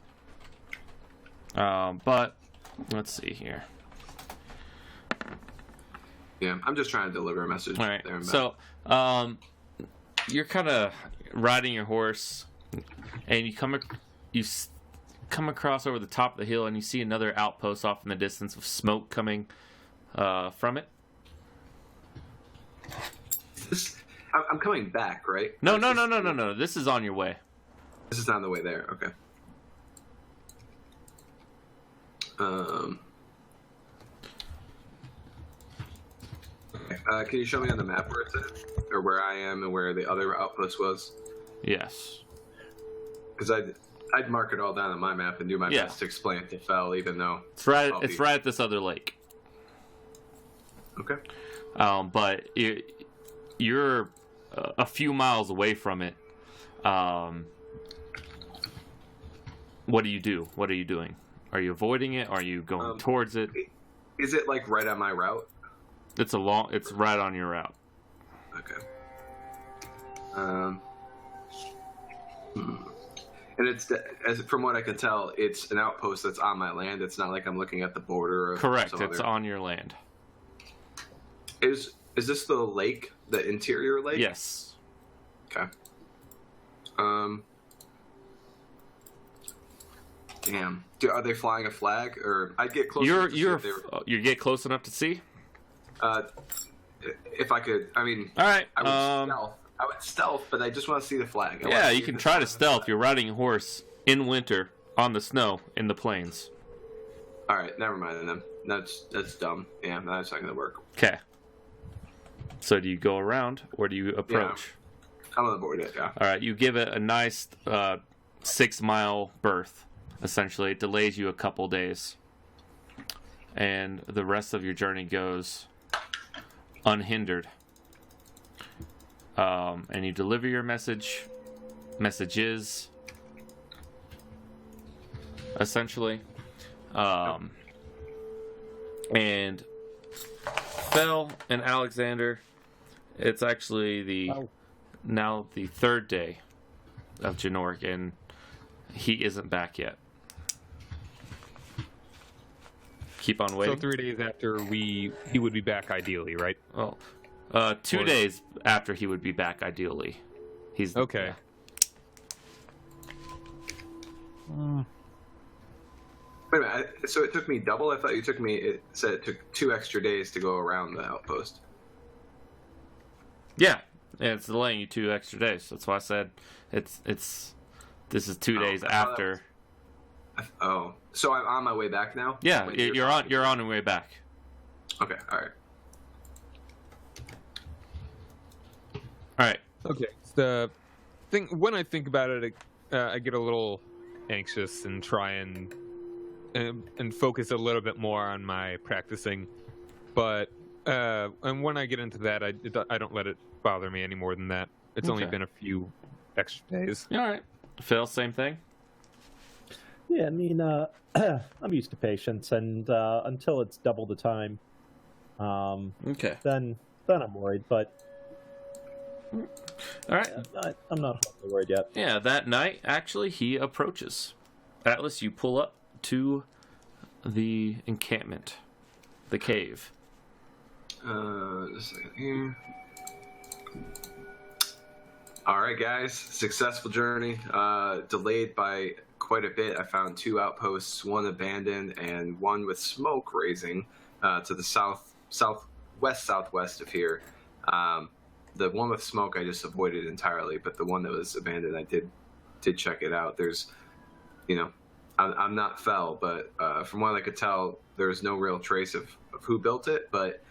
But let's see here. Yeah, I'm just trying to deliver a message. All right. There and back. So, you're kind of riding your horse, and you come across over the top of the hill, and you see another outpost off in the distance with smoke coming from it. I'm coming back, right? No. This is on your way. This is on the way there. Okay. Can you show me on the map where it's at, or where I am, and where the other outpost was? Yes. Because I'd mark it all down on my map and do my best to explain it to Fel, even though it's right at this other lake. Okay. But you're a few miles away from it. What do you do? What are you doing? Are you avoiding it? Are you going towards it? Is it like right on my route? It's right on your route. Okay. And it's from what I can tell, it's an outpost that's on my land. It's not like I'm looking at the border. Of Correct. some It's other... on your land. Is Is this the lake, the interior lake? Yes. Okay. Damn. Are they flying a flag, or I'd get closer? You get close enough to see. If I could, I mean, All right. I would stealth, but I just want to see the flag. Yeah, you can try to stealth. You're riding a horse in winter on the snow in the plains. All right, never mind then. That's dumb. Yeah, that's not gonna work. Okay. So do you go around or do you approach? Yeah. I'm on board. Yeah. All right. You give it a nice 6-mile berth. Essentially, it delays you a couple days, and the rest of your journey goes unhindered. And you deliver your messages, essentially. And Fel and Alexander, it's actually now the third day of Janork, and he isn't back yet. Keep on waiting. So 3 days after he would be back, ideally, right? Well, 2 days after he would be back, ideally. He's okay. Wait a minute. So it took me double? I thought it said it took 2 extra days to go around the outpost. Yeah, it's delaying you 2 extra days. That's why I said this is 2 days after. Oh, so I'm on my way back now? Yeah, you're on your way back. Okay, all right. All right. Okay. The thing when I think about it, I get a little anxious and try and focus a little bit more on my practicing, but and when I get into that, I don't let it bother me any more than that. It's only been a few extra days. All right. Phil, same thing. Yeah, I mean, I'm used to patience, and until it's double the time, Okay. then I'm worried. But All right. I'm not totally worried yet. Yeah, that night, actually, he approaches. Atlas, you pull up to the encampment, the cave. Just a second here. All right, guys. Successful journey. Delayed by quite a bit. I found 2 outposts, one abandoned and one with smoke raising to the southwest of here. The one with smoke I just avoided entirely, but the one that was abandoned, I did check it out. There's, I'm not Fel, but from what I could tell, there's no real trace of who built it, but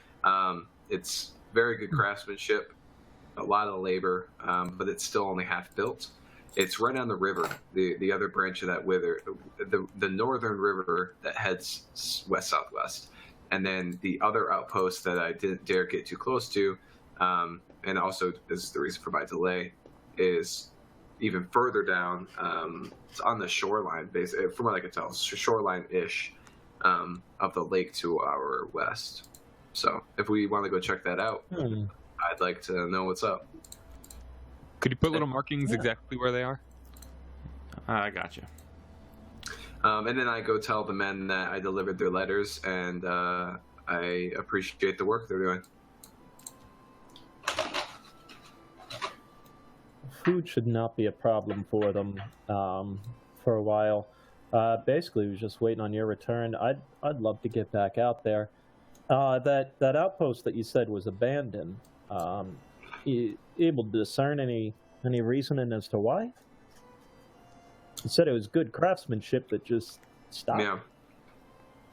it's very good craftsmanship, a lot of labor, but it's still only half built. It's right on the river, the other branch of that the northern river that heads west-southwest. And then the other outpost that I didn't dare get too close to, and also this is the reason for my delay, is even further down. It's on the shoreline, basically, from what I can tell, shoreline-ish of the lake to our west. So if we want to go check that out, I'd like to know what's up. Could you put little markings exactly where they are? I got you. And then I go tell the men that I delivered their letters, and I appreciate the work they're doing. Food should not be a problem for them for a while. Basically, was just waiting on your return. I'd love to get back out there. That outpost that you said was abandoned. You able to discern any reasoning as to why? You said it was good craftsmanship that just stopped. Yeah,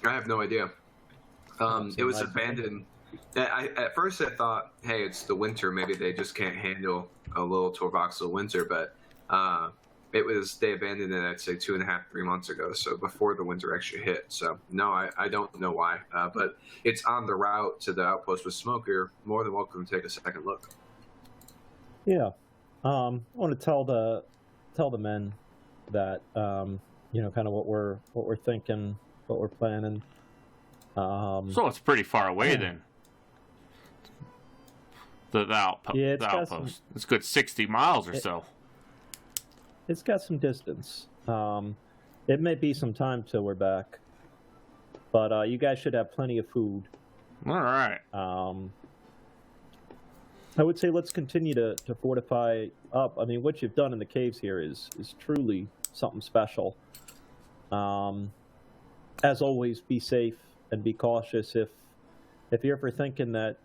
I have no idea. It was abandoned. At first I thought, hey, it's the winter. Maybe they just can't handle a little Torvoxel winter. But they abandoned it, I'd say 2.5, 3 months ago. So before the winter actually hit. So no, I don't know why. But it's on the route to the outpost with smoke. You're more than welcome to take a second look. Yeah, I want to tell the men that kind of what we're thinking, what we're planning. So it's pretty far away then. The outpost. Yeah, It's good 60 miles or so. It's got some distance. It may be some time till we're back, but you guys should have plenty of food. All right. I would say let's continue to fortify up. I mean, what you've done in the caves here is truly something special. As always, be safe and be cautious. If you're ever thinking that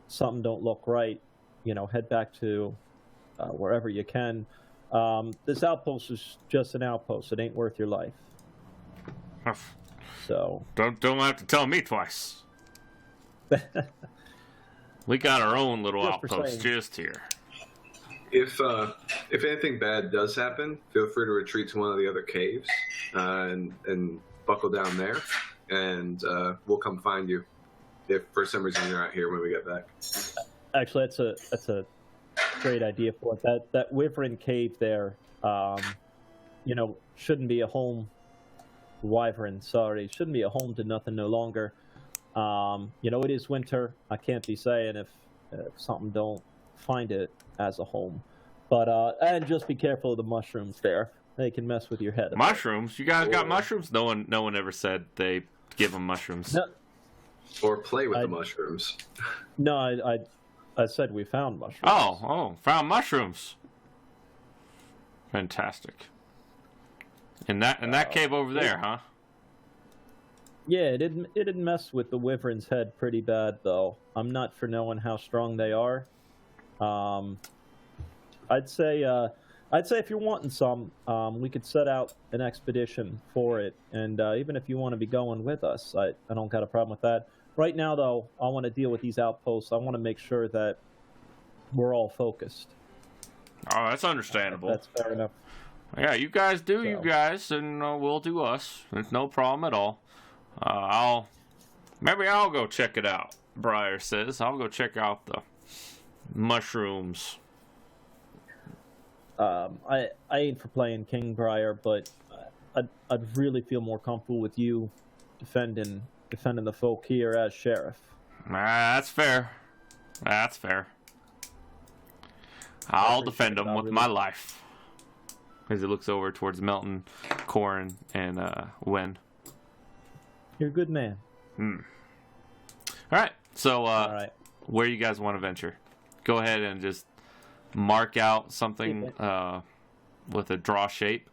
something don't look right, head back to wherever you can. This outpost is just an outpost. It ain't worth your life. So Don't have to tell me twice. We got our own little Just for outpost saying. just here. If anything bad does happen, feel free to retreat to one of the other caves and buckle down there, and we'll come find you if for some reason you're not here when we get back. actually, that's a great idea for it. That Wyvern cave there, shouldn't be a home. Wyvern, sorry, shouldn't be a home to nothing no longer. It is winter. I can't be saying if something don't find it as a home, but and just be careful of the mushrooms there. They can mess with your head. a bit. Mushrooms? You guys got mushrooms? No one ever said they give them mushrooms. No, Or play with the mushrooms. no, I said we found mushrooms. Oh, found mushrooms. Fantastic. In that cave over there, huh? Yeah, it didn't mess with the Wyvern's head pretty bad though. I'm not for knowing how strong they are. I'd say if you're wanting some, we could set out an expedition for it, and even if you want to be going with us, I don't got a problem with that. Right now though, I want to deal with these outposts. I want to make sure that we're all focused. Oh, that's understandable. That's fair enough. Yeah, you guys do So. you guys, and we'll do us. It's no problem at all. Maybe I'll go check it out. Briar says I'll go check out the mushrooms. I ain't for playing King Briar, but I'd really feel more comfortable with you defending the folk here as sheriff. That's fair. That's fair. I'll appreciate defend it, them I'll with really- my life. As he looks over towards Melton, Corin, and Wen. You're a good man. All right. So, All right. where you guys want to venture? Go ahead and just mark out something with a draw shape,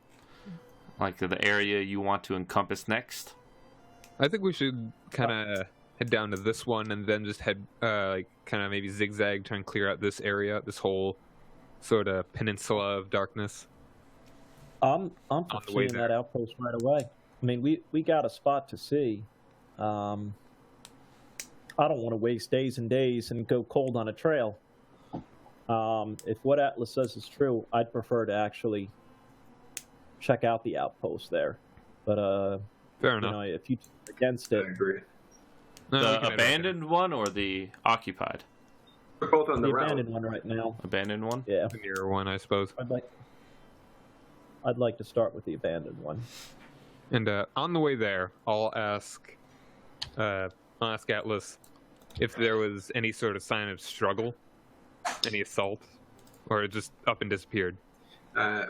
like the area you want to encompass next. I think we should kind of head down to this one and then just head, kind of maybe zigzag, try and clear out this area, this whole sort of peninsula of darkness. I'm the way pursuing there. that outpost right away. I mean, we got a spot to see. I don't want to waste days and days and go cold on a trail. If what Atlas says is true, I'd prefer to actually check out the outpost there. But Fair enough. if you against I it, agree. No, we The can head abandoned one or the occupied? We're both on the the route. abandoned one right now. Abandoned one? Yeah, over the nearer one, I suppose. I'd like to start with the abandoned one. And on the way there, I'll ask Atlas if there was any sort of sign of struggle, any assault, or it just up and disappeared. I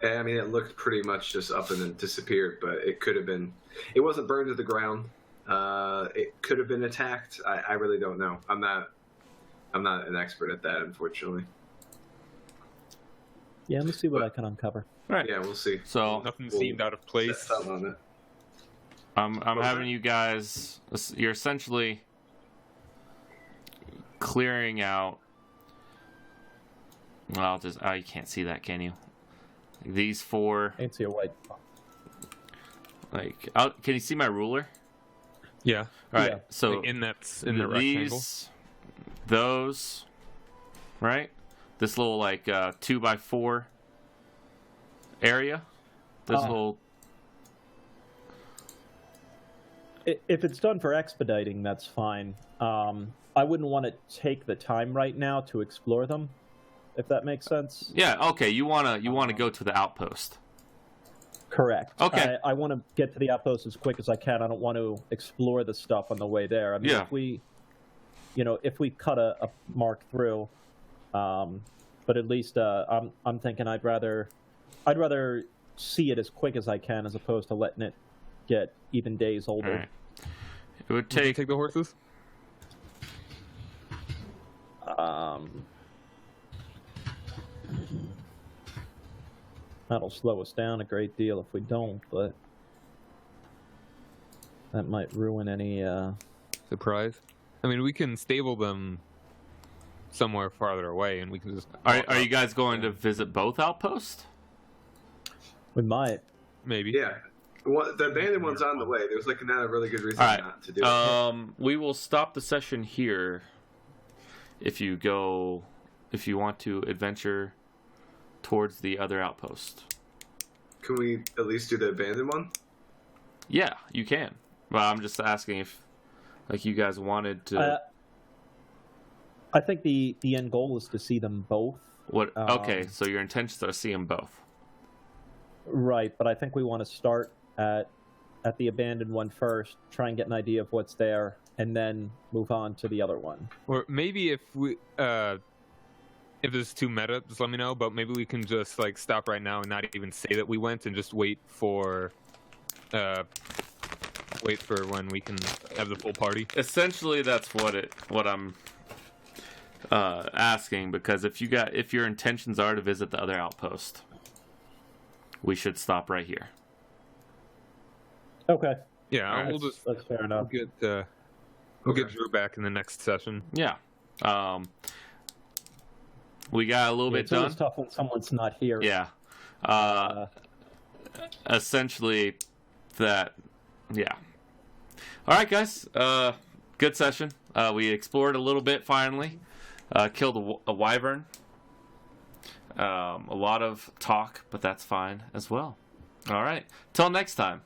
mean, it looked pretty much just up and then disappeared, but it could have been. It wasn't burned to the ground. It could have been attacked. I really don't know. I'm not an expert at that, unfortunately. Yeah, let me see what I can uncover. Right. Yeah, we'll see. So Nothing We'll seemed out of set place. something on it. I'm having you guys. You're essentially clearing out. Well, you can't see that, can you? These four. I can see a white. Can you see my ruler? Yeah. All right. Yeah. So in the rectangle. Those, right? This little 2x4 area. This little. If it's done for expediting, that's fine. I wouldn't want to take the time right now to explore them, if that makes sense. Yeah. Okay. You wanna go to the outpost. Correct. Okay. I want to get to the outpost as quick as I can. I don't want to explore the stuff on the way there. I mean, Yeah. if we cut a mark through, but at least I'm thinking I'd rather see it as quick as I can as opposed to letting it get even days older. All right. It would Take take. the horses. That'll slow us down a great deal if we don't, but that might ruin any. Surprise. I mean, we can stable them somewhere farther away, and we can just. Are you guys going to visit both outposts? We might. Maybe. Yeah. Well, the abandoned one's on the way. There's like not a really good reason All right. not to do it. We will stop the session here. If you want to adventure towards the other outpost. Can we at least do the abandoned one? Yeah, you can. But I'm just asking if, like, you guys wanted to. I think the end goal is to see them both. What? Okay, so your intentions are to see them both. Right, but I think we want to start at the abandoned one first, try and get an idea of what's there, and then move on to the other one. Or maybe if this is too meta, just let me know. But maybe we can just like stop right now and not even say that we went, and just wait for when we can have the full party. Essentially, that's what I'm asking, because if your intentions are to visit the other outpost, we should stop right here. Okay. Yeah, That's fair enough. We'll get Drew back in the next session. Yeah. We got a little bit It's done. always tough when someone's not here. Yeah. Essentially, that. Yeah. All right, guys. Good session. We explored a little bit finally. Killed a wyvern. A lot of talk, but that's fine as well. All right. Till next time.